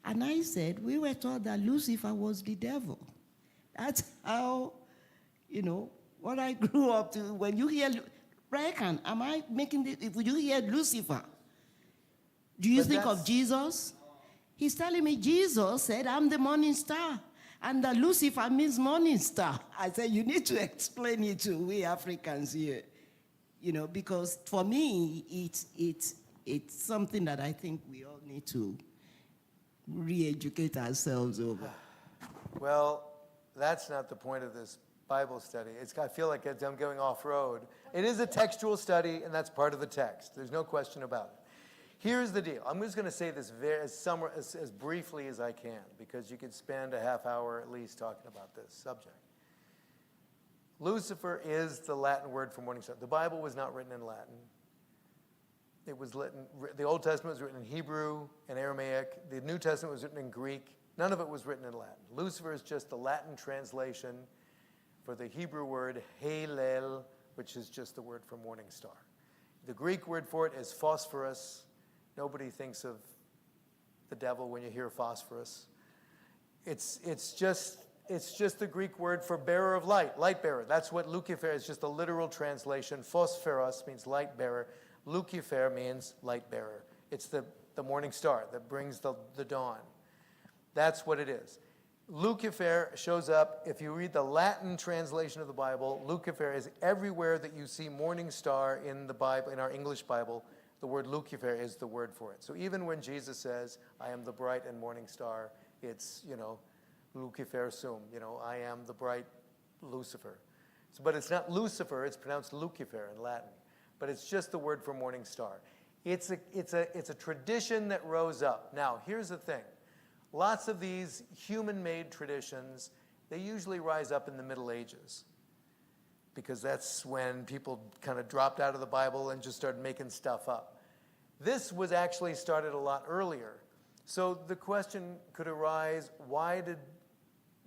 Speaker 3: And I said, we were taught that Lucifer was the devil. That's how, what I grew up to. When you hear, reckon, am I making this, if you hear Lucifer, do you think of Jesus? He's telling me Jesus said, I'm the morning star. And that Lucifer means morning star. I said, you need to explain it to we Africans here. Because for me, it's something that I think we all need to re-educate ourselves over.
Speaker 1: Well, that's not the point of this Bible study. I feel like I'm going off-road. It is a textual study, and that's part of the text. There's no question about it. Here's the deal. I'm just going to say this as briefly as I can, because you could spend a half hour at least talking about this subject. Lucifer is the Latin word for morning star. The Bible was not written in Latin. It was the Old Testament was written in Hebrew and Aramaic. The New Testament was written in Greek. None of it was written in Latin. Lucifer is just the Latin translation for the Hebrew word Halel, which is just the word for morning star. The Greek word for it is phosphorus. Nobody thinks of the devil when you hear phosphorus. It's just the Greek word for bearer of light, light bearer. That's what Lucifer is, just a literal translation. Phosphoros means light bearer. Lucifer means light bearer. It's the morning star that brings the dawn. That's what it is. Lucifer shows up, if you read the Latin translation of the Bible, Lucifer is everywhere that you see morning star in the Bible, in our English Bible, the word Lucifer is the word for it. So even when Jesus says, I am the bright and morning star, it's, Lucifer sum, I am the bright Lucifer. So, but it's not Lucifer, it's pronounced Lucifer in Latin. But it's just the word for morning star. It's a tradition that rose up. Now, here's the thing. Lots of these human-made traditions, they usually rise up in the Middle Ages, because that's when people kind of dropped out of the Bible and just started making stuff up. This was actually started a lot earlier. So the question could arise, why did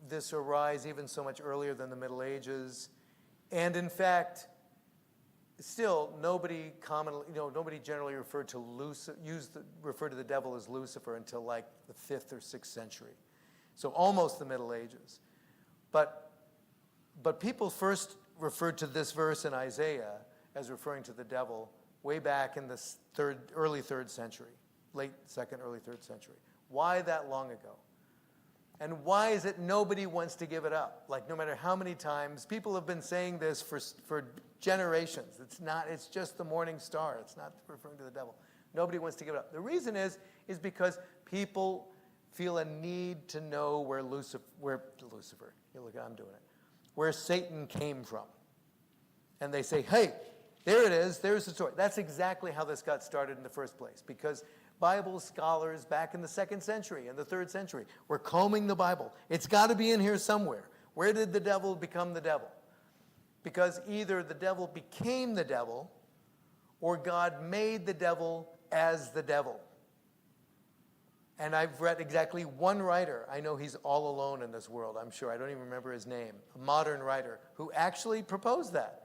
Speaker 1: this arise even so much earlier than the Middle Ages? And in fact, still, nobody generally referred to the devil as Lucifer until like the 5th or 6th century. So almost the Middle Ages. But people first referred to this verse in Isaiah as referring to the devil way back in the early 3rd century, late 2nd, early 3rd century. Why that long ago? And why is it nobody wants to give it up? Like, no matter how many times, people have been saying this for generations. It's just the morning star. It's not referring to the devil. Nobody wants to give it up. The reason is because people feel a need to know where where Satan came from. And they say, hey, there it is, there's the story. That's exactly how this got started in the first place, because Bible scholars back in the 2nd century and the 3rd century were combing the Bible. It's got to be in here somewhere. Where did the devil become the devil? Because either the devil became the devil or God made the devil as the devil. And I've read exactly one writer, I know he's all alone in this world, I'm sure, I don't even remember his name, a modern writer, who actually proposed that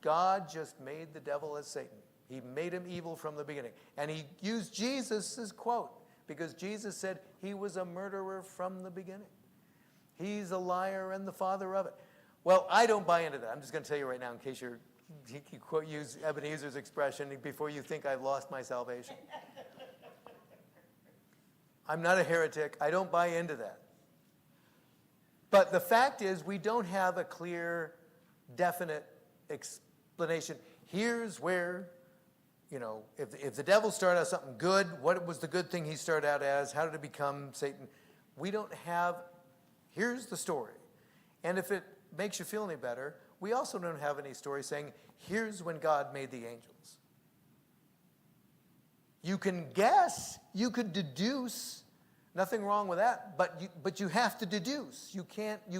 Speaker 1: God just made the devil as Satan. He made him evil from the beginning. And he used Jesus' quote, because Jesus said he was a murderer from the beginning. He's a liar and the father of it. Well, I don't buy into that. I'm just going to tell you right now, in case you use Ebenezer's expression, before you think I've lost my salvation. I'm not a heretic. I don't buy into that. But the fact is, we don't have a clear, definite explanation. Here's where, if the devil started out something good, what was the good thing he started out as? How did it become Satan? We don't have, here's the story. And if it makes you feel any better, we also don't have any story saying, here's when God made the angels. You can guess, you could deduce, nothing wrong with that, but you have to deduce. You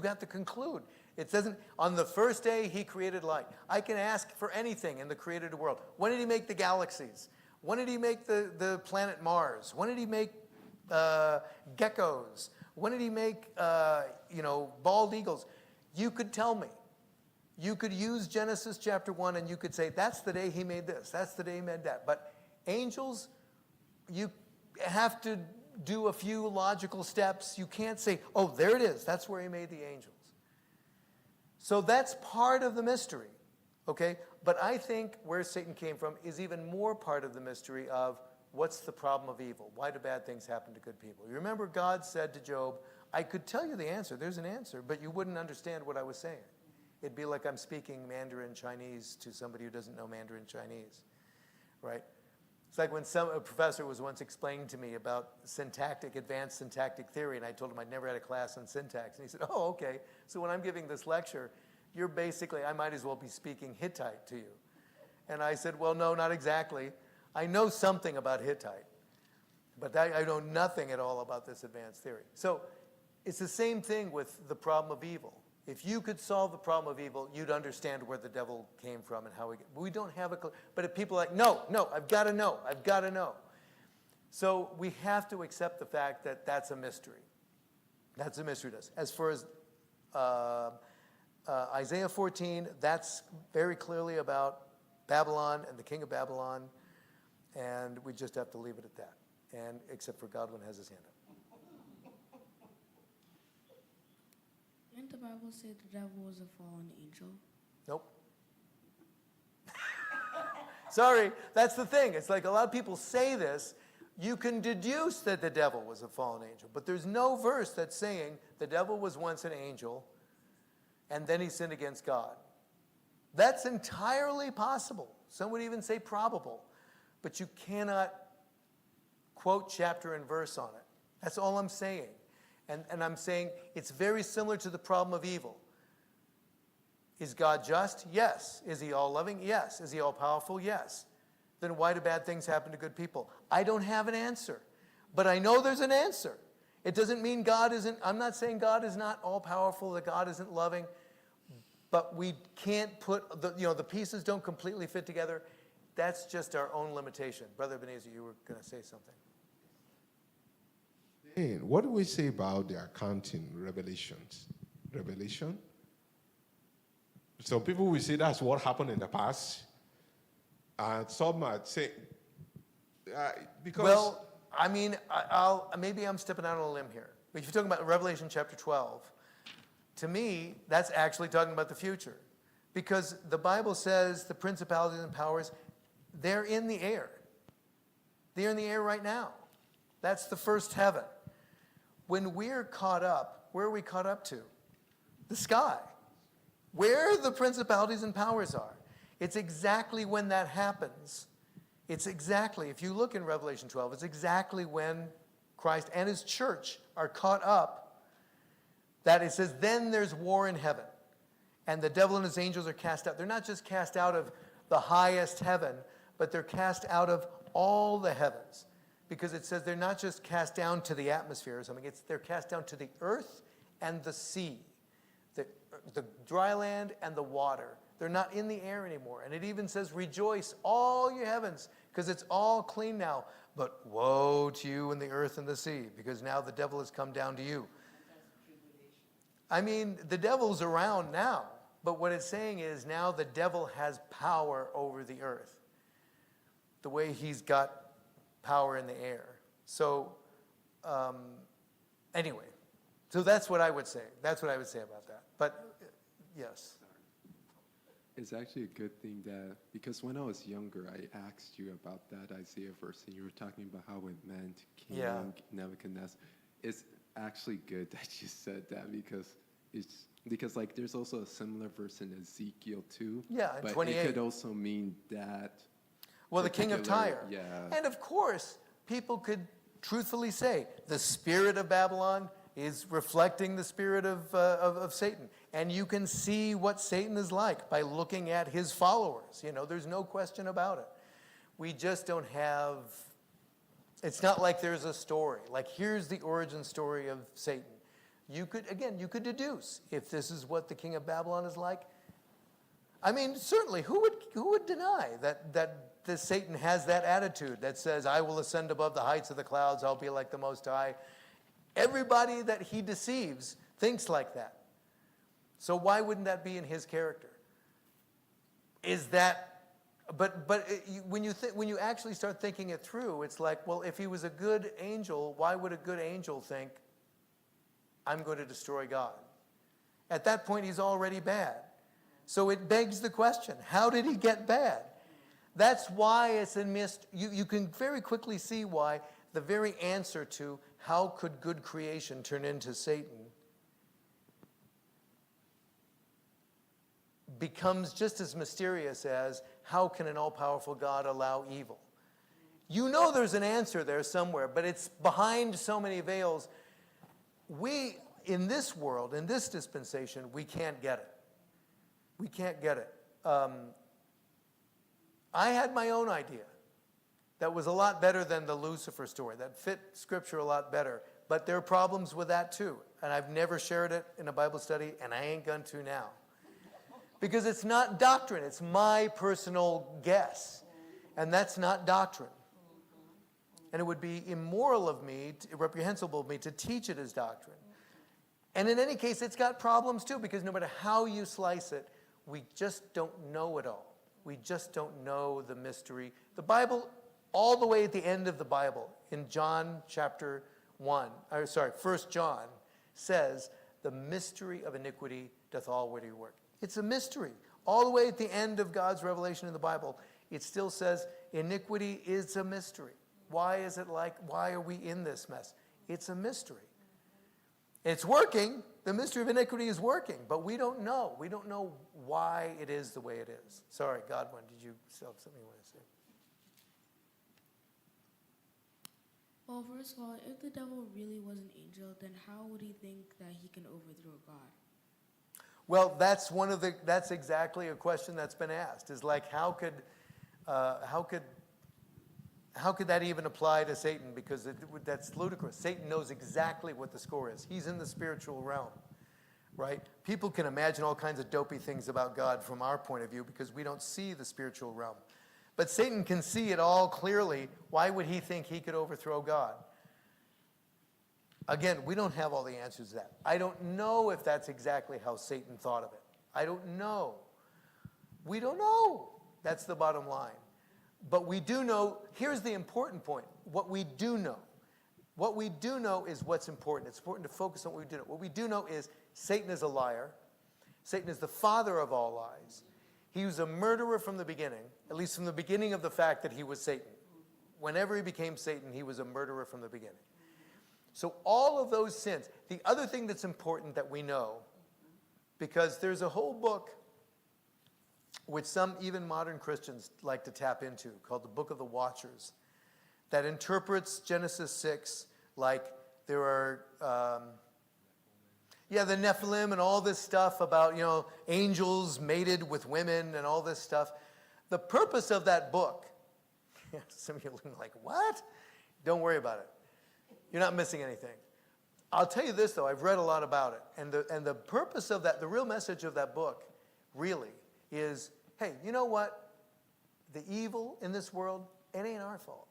Speaker 1: got to conclude. It doesn't, on the first day he created light. I can ask for anything in the created world. When did he make the galaxies? When did he make the planet Mars? When did he make geckos? When did he make bald eagles? You could tell me. You could use Genesis chapter 1 and you could say, that's the day he made this. That's the day he made that. But angels, you have to do a few logical steps. You can't say, oh, there it is. That's where he made the angels. So that's part of the mystery, okay? But I think where Satan came from is even more part of the mystery of what's the problem of evil? Why do bad things happen to good people? You remember God said to Job, I could tell you the answer. There's an answer, but you wouldn't understand what I was saying. It'd be like I'm speaking Mandarin Chinese to somebody who doesn't know Mandarin Chinese, right? It's like when a professor was once explaining to me about advanced syntactic theory, and I told him I'd never had a class on syntax. And he said, oh, okay, so when I'm giving this lecture, I might as well be speaking Hittite to you. And I said, well, no, not exactly. I know something about Hittite, but I know nothing at all about this advanced theory. So it's the same thing with the problem of evil. If you could solve the problem of evil, you'd understand where the devil came from and how we don't have a clue. But if people are like, no, I've got to know. So we have to accept the fact that that's a mystery. That's a mystery to us. As far as Isaiah 14, that's very clearly about Babylon and the king of Babylon, and we just have to leave it at that. And except for Godwin has his hand up.
Speaker 6: Didn't the Bible say the devil was a fallen angel?
Speaker 1: Nope. Sorry, that's the thing. It's like a lot of people say this. You can deduce that the devil was a fallen angel, but there's no verse that's saying the devil was once an angel and then he sinned against God. That's entirely possible. Some would even say probable, but you cannot quote chapter and verse on it. That's all I'm saying. And I'm saying it's very similar to the problem of evil. Is God just? Yes. Is he all-loving? Yes. Is he all-powerful? Yes. Then why do bad things happen to good people? I don't have an answer, but I know there's an answer. It doesn't mean I'm not saying God is not all-powerful, that God isn't loving, but we can't put, the pieces don't completely fit together. That's just our own limitation. Brother Ebenezer, you were going to say something.
Speaker 8: Hey, what do we say about the account in Revelations? Revelation? Some people will say that's what happened in the past. And some might say, because...
Speaker 1: Well, I mean, maybe I'm stepping out on a limb here. But if you're talking about Revelation chapter 12, to me, that's actually talking about the future. Because the Bible says the principalities and powers, they're in the air. They're in the air right now. That's the first heaven. When we're caught up, where are we caught up to? The sky. Where the principalities and powers are. It's exactly when that happens. It's exactly, if you look in Revelation 12, it's exactly when Christ and his church are caught up, that it says, then there's war in heaven, and the devil and his angels are cast out. They're not just cast out of the highest heaven, but they're cast out of all the heavens. Because it says they're not just cast down to the atmosphere or something, they're cast down to the earth and the sea, the dry land and the water. They're not in the air anymore. And it even says, rejoice, all you heavens, because it's all clean now. But woe to you in the earth and the sea, because now the devil has come down to you. I mean, the devil's around now, but what it's saying is now the devil has power over the earth, the way he's got power in the air. So, anyway, so that's what I would say. That's what I would say about that. But, yes.
Speaker 9: It's actually a good thing that, because when I was younger, I asked you about that Isaiah verse, and you were talking about how it meant King Nebuchadnezzar. It's actually good that you said that, because like there's also a similar verse in Ezekiel too.
Speaker 1: Yeah,
Speaker 9: but
Speaker 1: 28.
Speaker 9: it could also mean that.
Speaker 1: Well, the king of Tyre.
Speaker 9: Yeah.
Speaker 1: And of course, people could truthfully say the spirit of Babylon is reflecting the spirit of Satan. And you can see what Satan is like by looking at his followers. You know, there's no question about it. We just don't have, it's not like there's a story. Like, here's the origin story of Satan. You could deduce if this is what the king of Babylon is like. I mean, certainly, who would deny that Satan has that attitude that says, I will ascend above the heights of the clouds, I'll be like the Most High. Everybody that he deceives thinks like that. So why wouldn't that be in his character? Is that, when you actually start thinking it through, it's like, well, if he was a good angel, why would a good angel think, I'm going to destroy God? At that point, he's already bad. So it begs the question, how did he get bad? That's why it's a you can very quickly see why the very answer to how could good creation turn into Satan becomes just as mysterious as how can an all-powerful God allow evil? You know there's an answer there somewhere, but it's behind so many veils. We, in this world, in this dispensation, we can't get it. We can't get it. I had my own idea that was a lot better than the Lucifer story, that fit Scripture a lot better. But there are problems with that too. And I've never shared it in a Bible study, and I ain't going to now. Because it's not doctrine. It's my personal guess. And that's not doctrine. And it would be immoral of me, reprehensible of me, to teach it as doctrine. And in any case, it's got problems too, because no matter how you slice it, we just don't know it all. We just don't know the mystery. The Bible, all the way at the end of the Bible, in John chapter 1 John, says, the mystery of iniquity doth already work. It's a mystery. All the way at the end of God's revelation in the Bible, it still says iniquity is a mystery. Why is it like, why are we in this mess? It's a mystery. It's working. The mystery of iniquity is working, but we don't know. We don't know why it is the way it is. Sorry, Godwin, did you still have something you want to say?
Speaker 6: Well, first of all, if the devil really was an angel, then how would he think that he can overthrow God?
Speaker 1: Well, that's exactly a question that's been asked. Is like, how could that even apply to Satan? Because that's ludicrous. Satan knows exactly what the score is. He's in the spiritual realm, right? People can imagine all kinds of dopey things about God from our point of view because we don't see the spiritual realm. But Satan can see it all clearly. Why would he think he could overthrow God? Again, we don't have all the answers to that. I don't know if that's exactly how Satan thought of it. I don't know. We don't know. That's the bottom line. But we do know, here's the important point, what we do know. What we do know is what's important. It's important to focus on what we do know. What we do know is Satan is a liar. Satan is the father of all lies. He was a murderer from the beginning, at least from the beginning of the fact that he was Satan. Whenever he became Satan, he was a murderer from the beginning. So all of those sins. The other thing that's important that we know, because there's a whole book which some even modern Christians like to tap into, called the Book of the Watchers, that interprets Genesis 6 like there are, the Nephilim and all this stuff about, angels mated with women and all this stuff. The purpose of that book, some of you are looking like, what? Don't worry about it. You're not missing anything. I'll tell you this, though. I've read a lot about it. And the purpose of that, the real message of that book, really, is, hey, you know what? The evil in this world, it ain't our fault.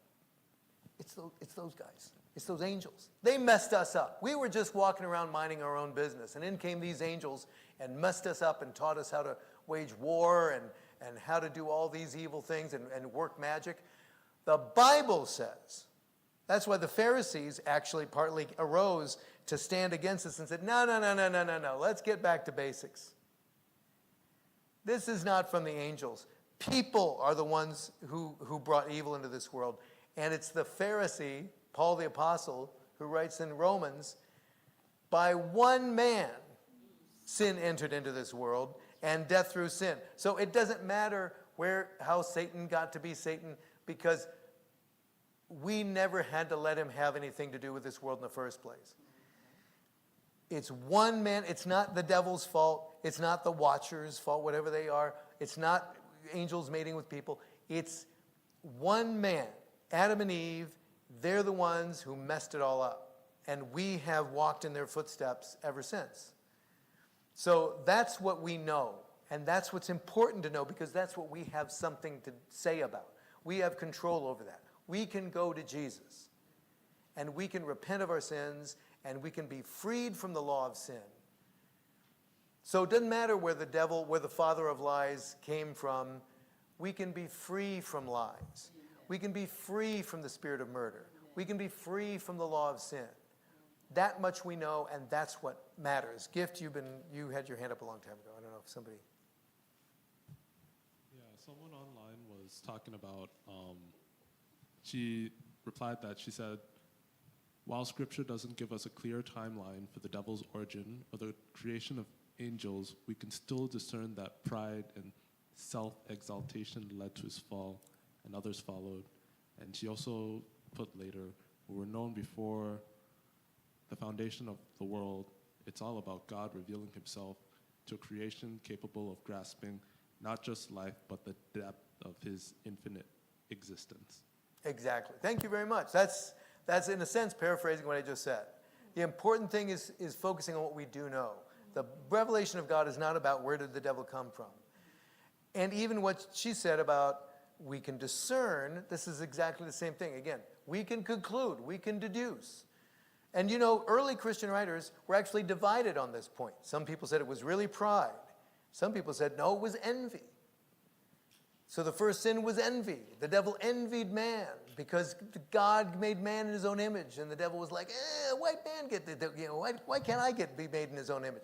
Speaker 1: It's those guys. It's those angels. They messed us up. We were just walking around minding our own business. And in came these angels and messed us up and taught us how to wage war and how to do all these evil things and work magic. The Bible says, that's why the Pharisees actually partly arose to stand against us and said, no, let's get back to basics. This is not from the angels. People are the ones who brought evil into this world. And it's the Pharisee, Paul the Apostle, who writes in Romans, by one man sin entered into this world, and death through sin. So it doesn't matter how Satan got to be Satan, because we never had to let him have anything to do with this world in the first place. It's one man. It's not the devil's fault. It's not the watchers' fault, whatever they are. It's not angels mating with people. It's one man, Adam and Eve. They're the ones who messed it all up. And we have walked in their footsteps ever since. So that's what we know. And that's what's important to know, because that's what we have something to say about. We have control over that. We can go to Jesus. And we can repent of our sins. And we can be freed from the law of sin. So it doesn't matter where the devil, where the father of lies came from. We can be free from lies. We can be free from the spirit of murder. We can be free from the law of sin. That much we know, and that's what matters. Gift, you had your hand up a long time ago. I don't know if somebody...
Speaker 11: Yeah, someone online was talking about, she replied that she said, while Scripture doesn't give us a clear timeline for the devil's origin or the creation of angels, we can still discern that pride and self-exaltation led to his fall, and others followed. And she also put later, we were known before the foundation of the world. It's all about God revealing himself to a creation capable of grasping not just life, but the depth of his infinite existence.
Speaker 1: Exactly. Thank you very much. That's in a sense paraphrasing what I just said. The important thing is focusing on what we do know. The revelation of God is not about where did the devil come from. And even what she said about we can discern, this is exactly the same thing. Again, we can conclude, we can deduce. And early Christian writers were actually divided on this point. Some people said it was really pride. Some people said, no, it was envy. So the first sin was envy. The devil envied man because God made man in his own image. And the devil was like, white man why can't I be made in his own image?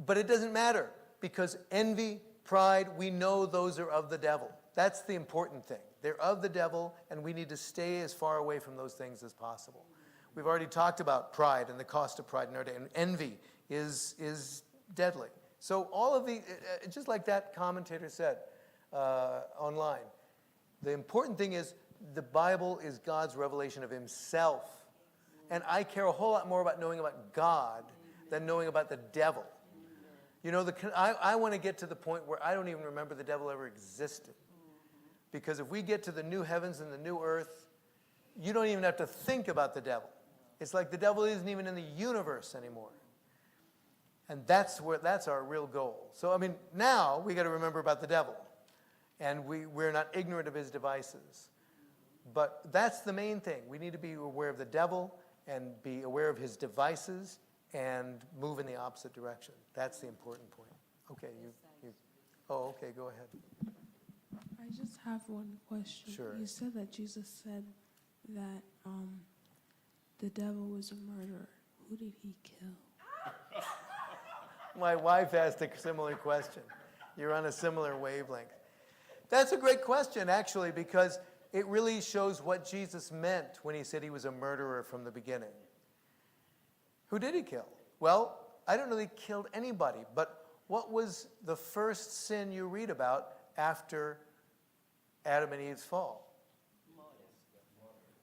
Speaker 1: But it doesn't matter, because envy, pride, we know those are of the devil. That's the important thing. They're of the devil, and we need to stay as far away from those things as possible. We've already talked about pride and the cost of pride in our day, and envy is deadly. So all of the, just like that commentator said online, the important thing is the Bible is God's revelation of himself. And I care a whole lot more about knowing about God than knowing about the devil. I want to get to the point where I don't even remember the devil ever existed. Because if we get to the new heavens and the new earth, you don't even have to think about the devil. It's like the devil isn't even in the universe anymore. And that's our real goal. So, now we got to remember about the devil. And we're not ignorant of his devices. But that's the main thing. We need to be aware of the devil and be aware of his devices and move in the opposite direction. That's the important point. Okay, okay, go ahead.
Speaker 6: I just have one question.
Speaker 1: Sure.
Speaker 6: You said that Jesus said that the devil was a murderer. Who did he kill?
Speaker 1: My wife asked a similar question. You're on a similar wavelength. That's a great question, actually, because it really shows what Jesus meant when he said he was a murderer from the beginning. Who did he kill? Well, I don't know that he killed anybody, but what was the first sin you read about after Adam and Eve's fall?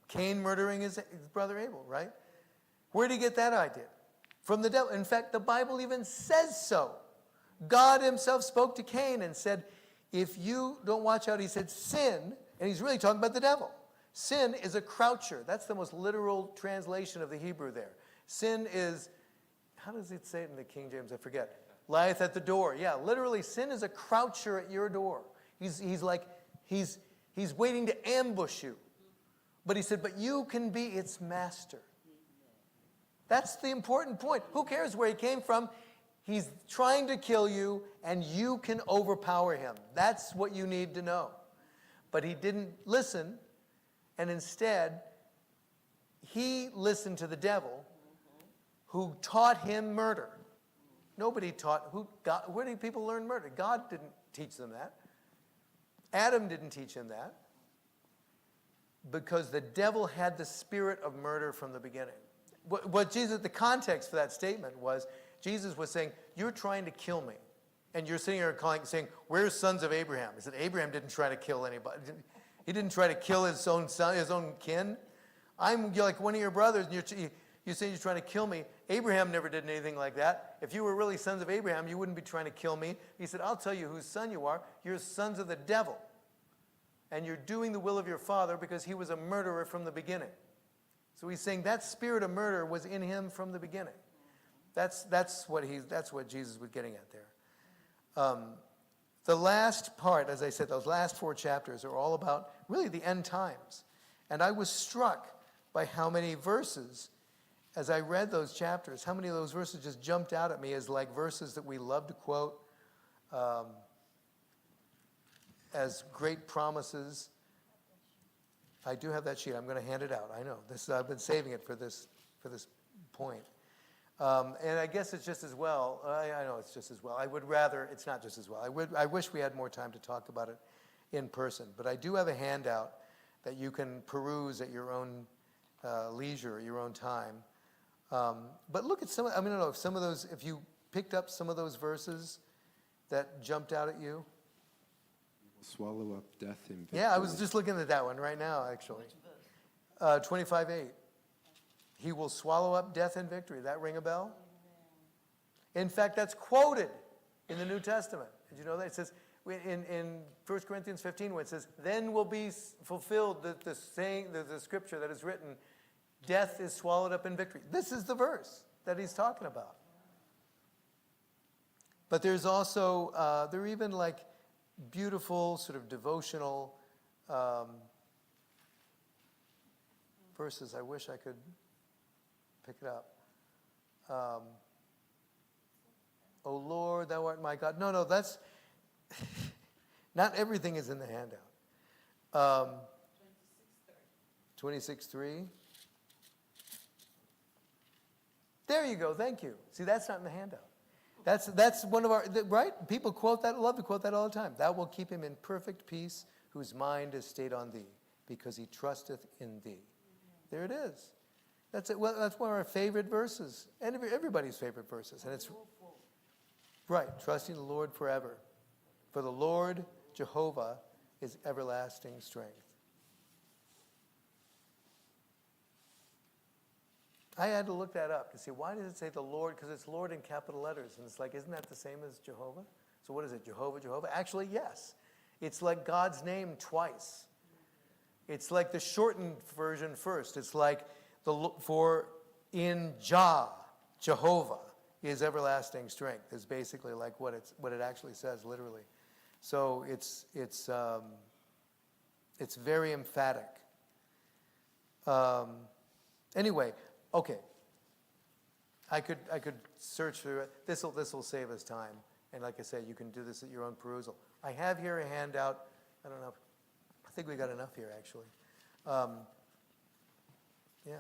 Speaker 1: Cain murdering his brother Abel, right? Where did he get that idea? From the devil. In fact, the Bible even says so. God himself spoke to Cain and said, if you don't watch out, he said, sin, and he's really talking about the devil. Sin is a croucher. That's the most literal translation of the Hebrew there. Sin is, how does it say it in the King James? I forget. Lieth at the door. Yeah, literally, sin is a croucher at your door. He's waiting to ambush you. But he said, but you can be its master. That's the important point. Who cares where he came from? He's trying to kill you, and you can overpower him. That's what you need to know. But he didn't listen, and instead, he listened to the devil, who taught him murder. Nobody taught, where did people learn murder? God didn't teach them that. Adam didn't teach him that. Because the devil had the spirit of murder from the beginning. What Jesus, the context for that statement was, Jesus was saying, you're trying to kill me. And you're sitting here saying, where's sons of Abraham? He said, Abraham didn't try to kill anybody. He didn't try to kill his own son, his own kin. You're like one of your brothers, and you're saying you're trying to kill me. Abraham never did anything like that. If you were really sons of Abraham, you wouldn't be trying to kill me. He said, I'll tell you whose son you are. You're sons of the devil. And you're doing the will of your father because he was a murderer from the beginning. So he's saying that spirit of murder was in him from the beginning. That's what Jesus was getting at there. The last part, as I said, those last 4 chapters are all about really the end times. And I was struck by how many verses, as I read those chapters, how many of those verses just jumped out at me as like verses that we love to quote, as great promises. I do have that sheet. I'm going to hand it out. I know. I've been saving it for this point. And I guess it's just as well. I know it's just as well. I would rather, it's not just as well. I wish we had more time to talk about it in person. But I do have a handout that you can peruse at your own leisure, your own time. But look at some, I don't know, if you picked up some of those verses that jumped out at you.
Speaker 9: Swallow up death in victory.
Speaker 1: Yeah, I was just looking at that one right now, actually. 25:8. He will swallow up death in victory. That ring a bell? In fact, that's quoted in the New Testament. Did you know that? It says in 1 Corinthians 15, when it says, then will be fulfilled the saying, the scripture that is written, death is swallowed up in victory. This is the verse that he's talking about. But there's also, there are even like beautiful sort of devotional verses. I wish I could pick it up. O Lord, thou art my God. No, that's not everything is in the handout. 26:3. There you go. Thank you. See, that's not in the handout. That's one of our, right? People quote that, love to quote that all the time. Thou will keep him in perfect peace, whose mind is stayed on thee, because he trusteth in thee. There it is. That's it. Well, that's one of our favorite verses, and everybody's favorite verses. And it's right, trusting the Lord forever. For the Lord Jehovah is everlasting strength. I had to look that up to see, why does it say the Lord? Because it's Lord in capital letters. And it's like, isn't that the same as Jehovah? So what is it, Jehovah, Jehovah? Actually, yes. It's like God's name twice. It's like the shortened version first. It's like, for in Jehovah is everlasting strength, is basically like what it actually says literally. So it's very emphatic. Anyway, okay. I could search through it. This will save us time. And like I said, you can do this at your own perusal. I have here a handout. I don't know. I think we got enough here, actually. Yeah.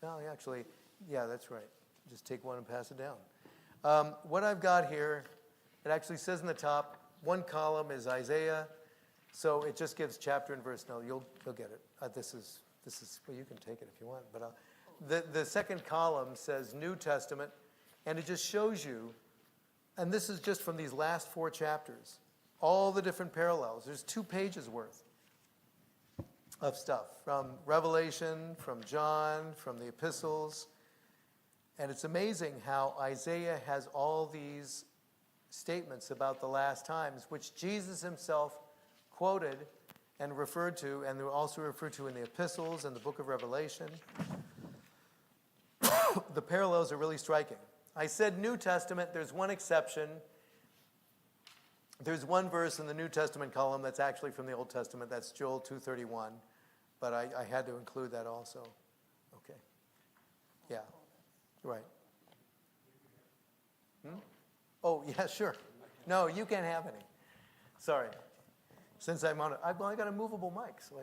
Speaker 1: No, actually, yeah, that's right. Just take one and pass it down. What I've got here, it actually says in the top, one column is Isaiah. So it just gives chapter and verse. No, you'll get it. This is well, you can take it if you want. But the second column says New Testament, and it just shows you, and this is just from these last 4 chapters, all the different parallels. There's 2 pages worth. of stuff from Revelation, from John, from the epistles. And it's amazing how Isaiah has all these statements about the last times, which Jesus himself quoted and referred to, and they're also referred to in the epistles and the book of Revelation. The parallels are really striking. I said New Testament, there's one exception. There's one verse in the New Testament column that's actually from the Old Testament. That's Joel 2:31. But I had to include that also. Okay. Yeah. Right. Oh, yeah, sure. No, you can't have any. Sorry. Since I'm on it, I got a movable mic, so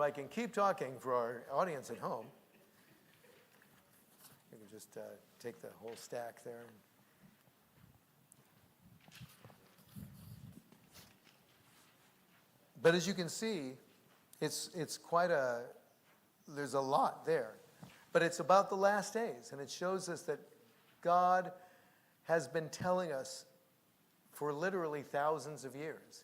Speaker 1: I can keep talking for our audience at home. You can just take the whole stack there. But as you can see, it's quite there's a lot there. But it's about the last days, and it shows us that God has been telling us for literally thousands of years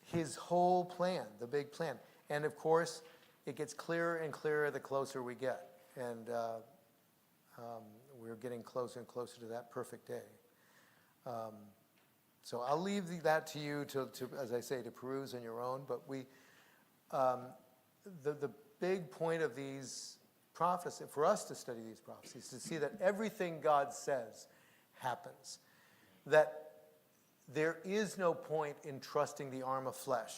Speaker 1: his whole plan, the big plan. And of course, it gets clearer and clearer the closer we get. And we're getting closer and closer to that perfect day. So I'll leave that to you to, as I say, to peruse on your own. But the big point of these prophecies, for us to study these prophecies, to see that everything God says happens. That there is no point in trusting the arm of flesh.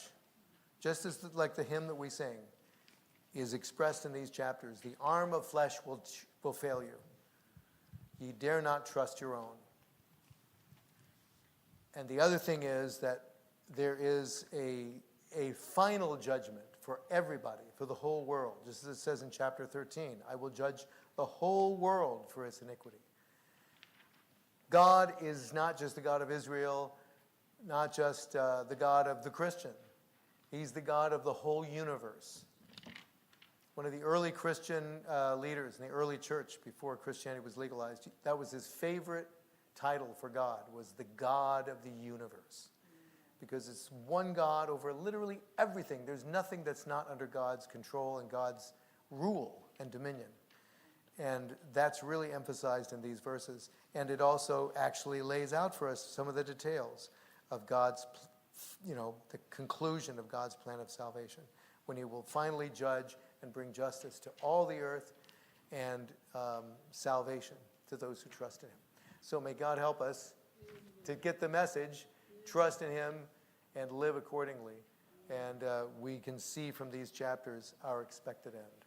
Speaker 1: Just as like the hymn that we sing is expressed in these chapters, the arm of flesh will fail you. Ye dare not trust your own. And the other thing is that there is a final judgment for everybody, for the whole world. Just as it says in chapter 13, I will judge the whole world for its iniquity. God is not just the God of Israel, not just the God of the Christian. He's the God of the whole universe. One of the early Christian leaders in the early church, before Christianity was legalized, that was his favorite title for God, was the God of the universe. Because it's one God over literally everything. There's nothing that's not under God's control and God's rule and dominion. And that's really emphasized in these verses. And it also actually lays out for us some of the details of God's, the conclusion of God's plan of salvation, when he will finally judge and bring justice to all the earth and salvation to those who trust in him. So may God help us to get the message, trust in him, and live accordingly. And we can see from these chapters our expected end.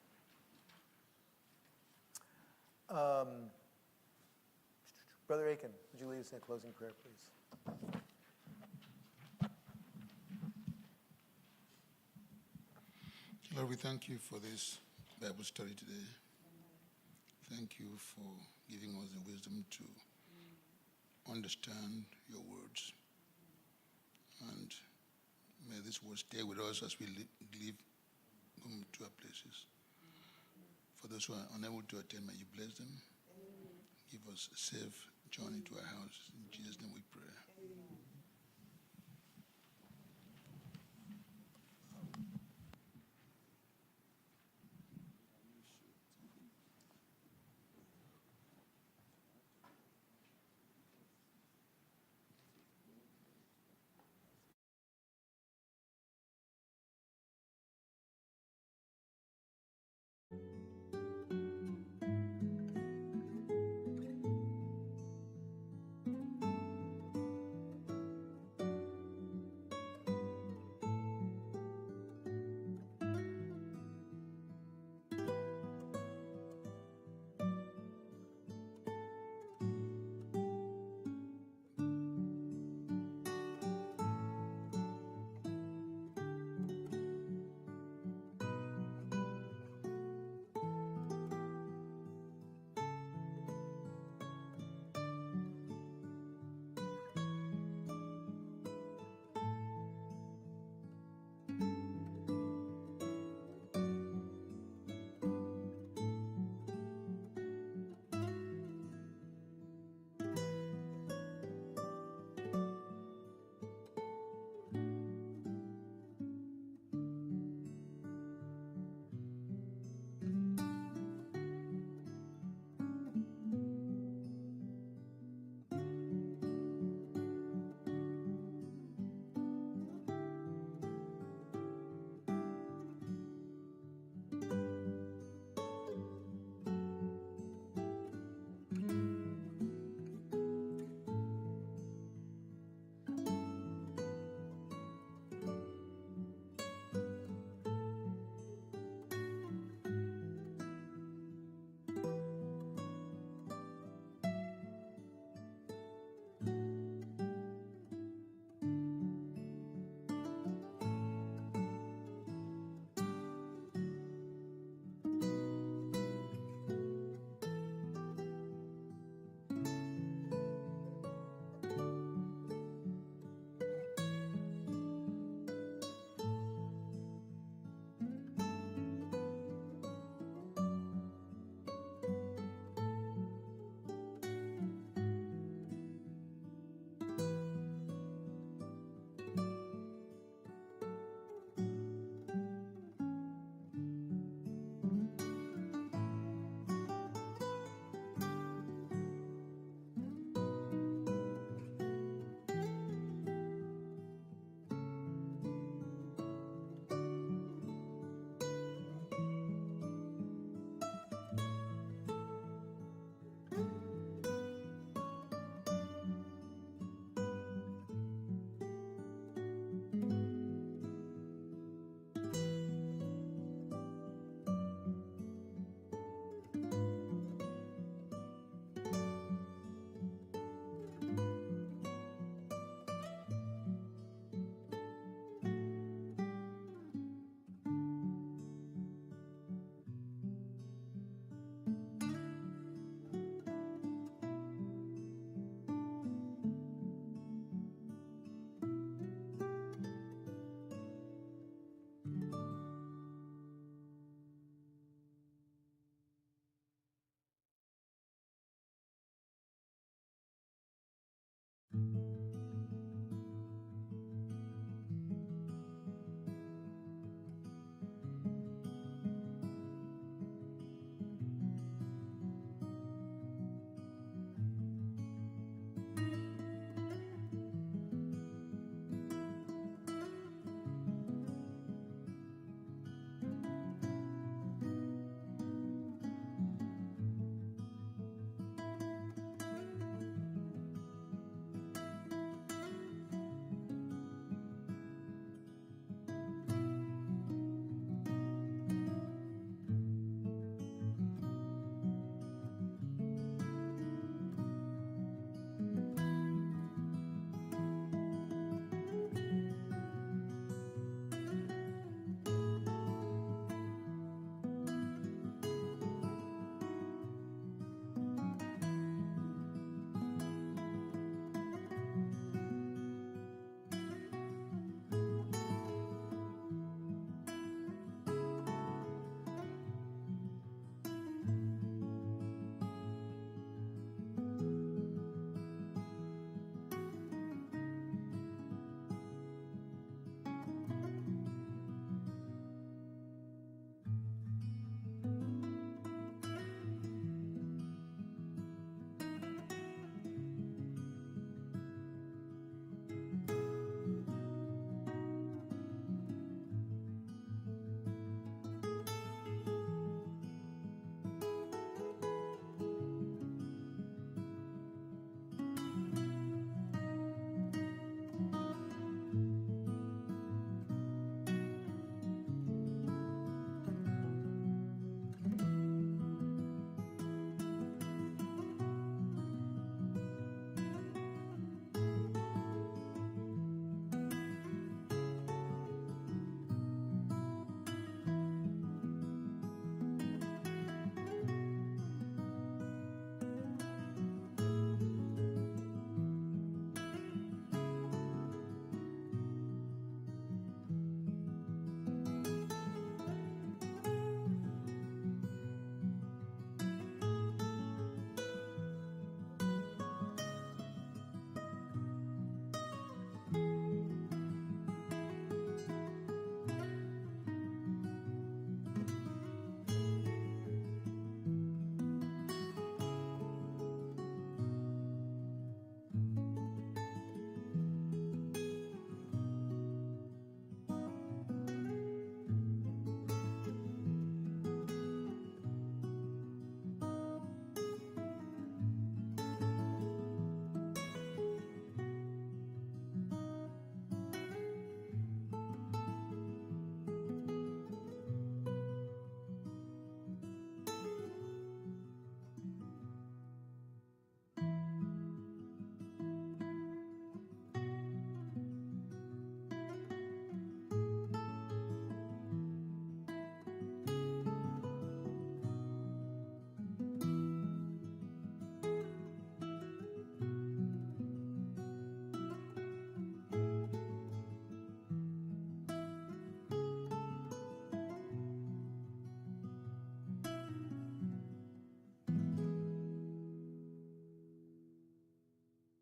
Speaker 1: Brother Aiken, would you lead us in a closing prayer, please?
Speaker 10: Lord, we thank you for this Bible study today. Thank you for giving us the wisdom to understand your words. And may this word stay with us as we leave to our places. For those who are unable to attend, may you bless them. Give us a safe journey to our house. In Jesus' name we pray.
Speaker 1: you.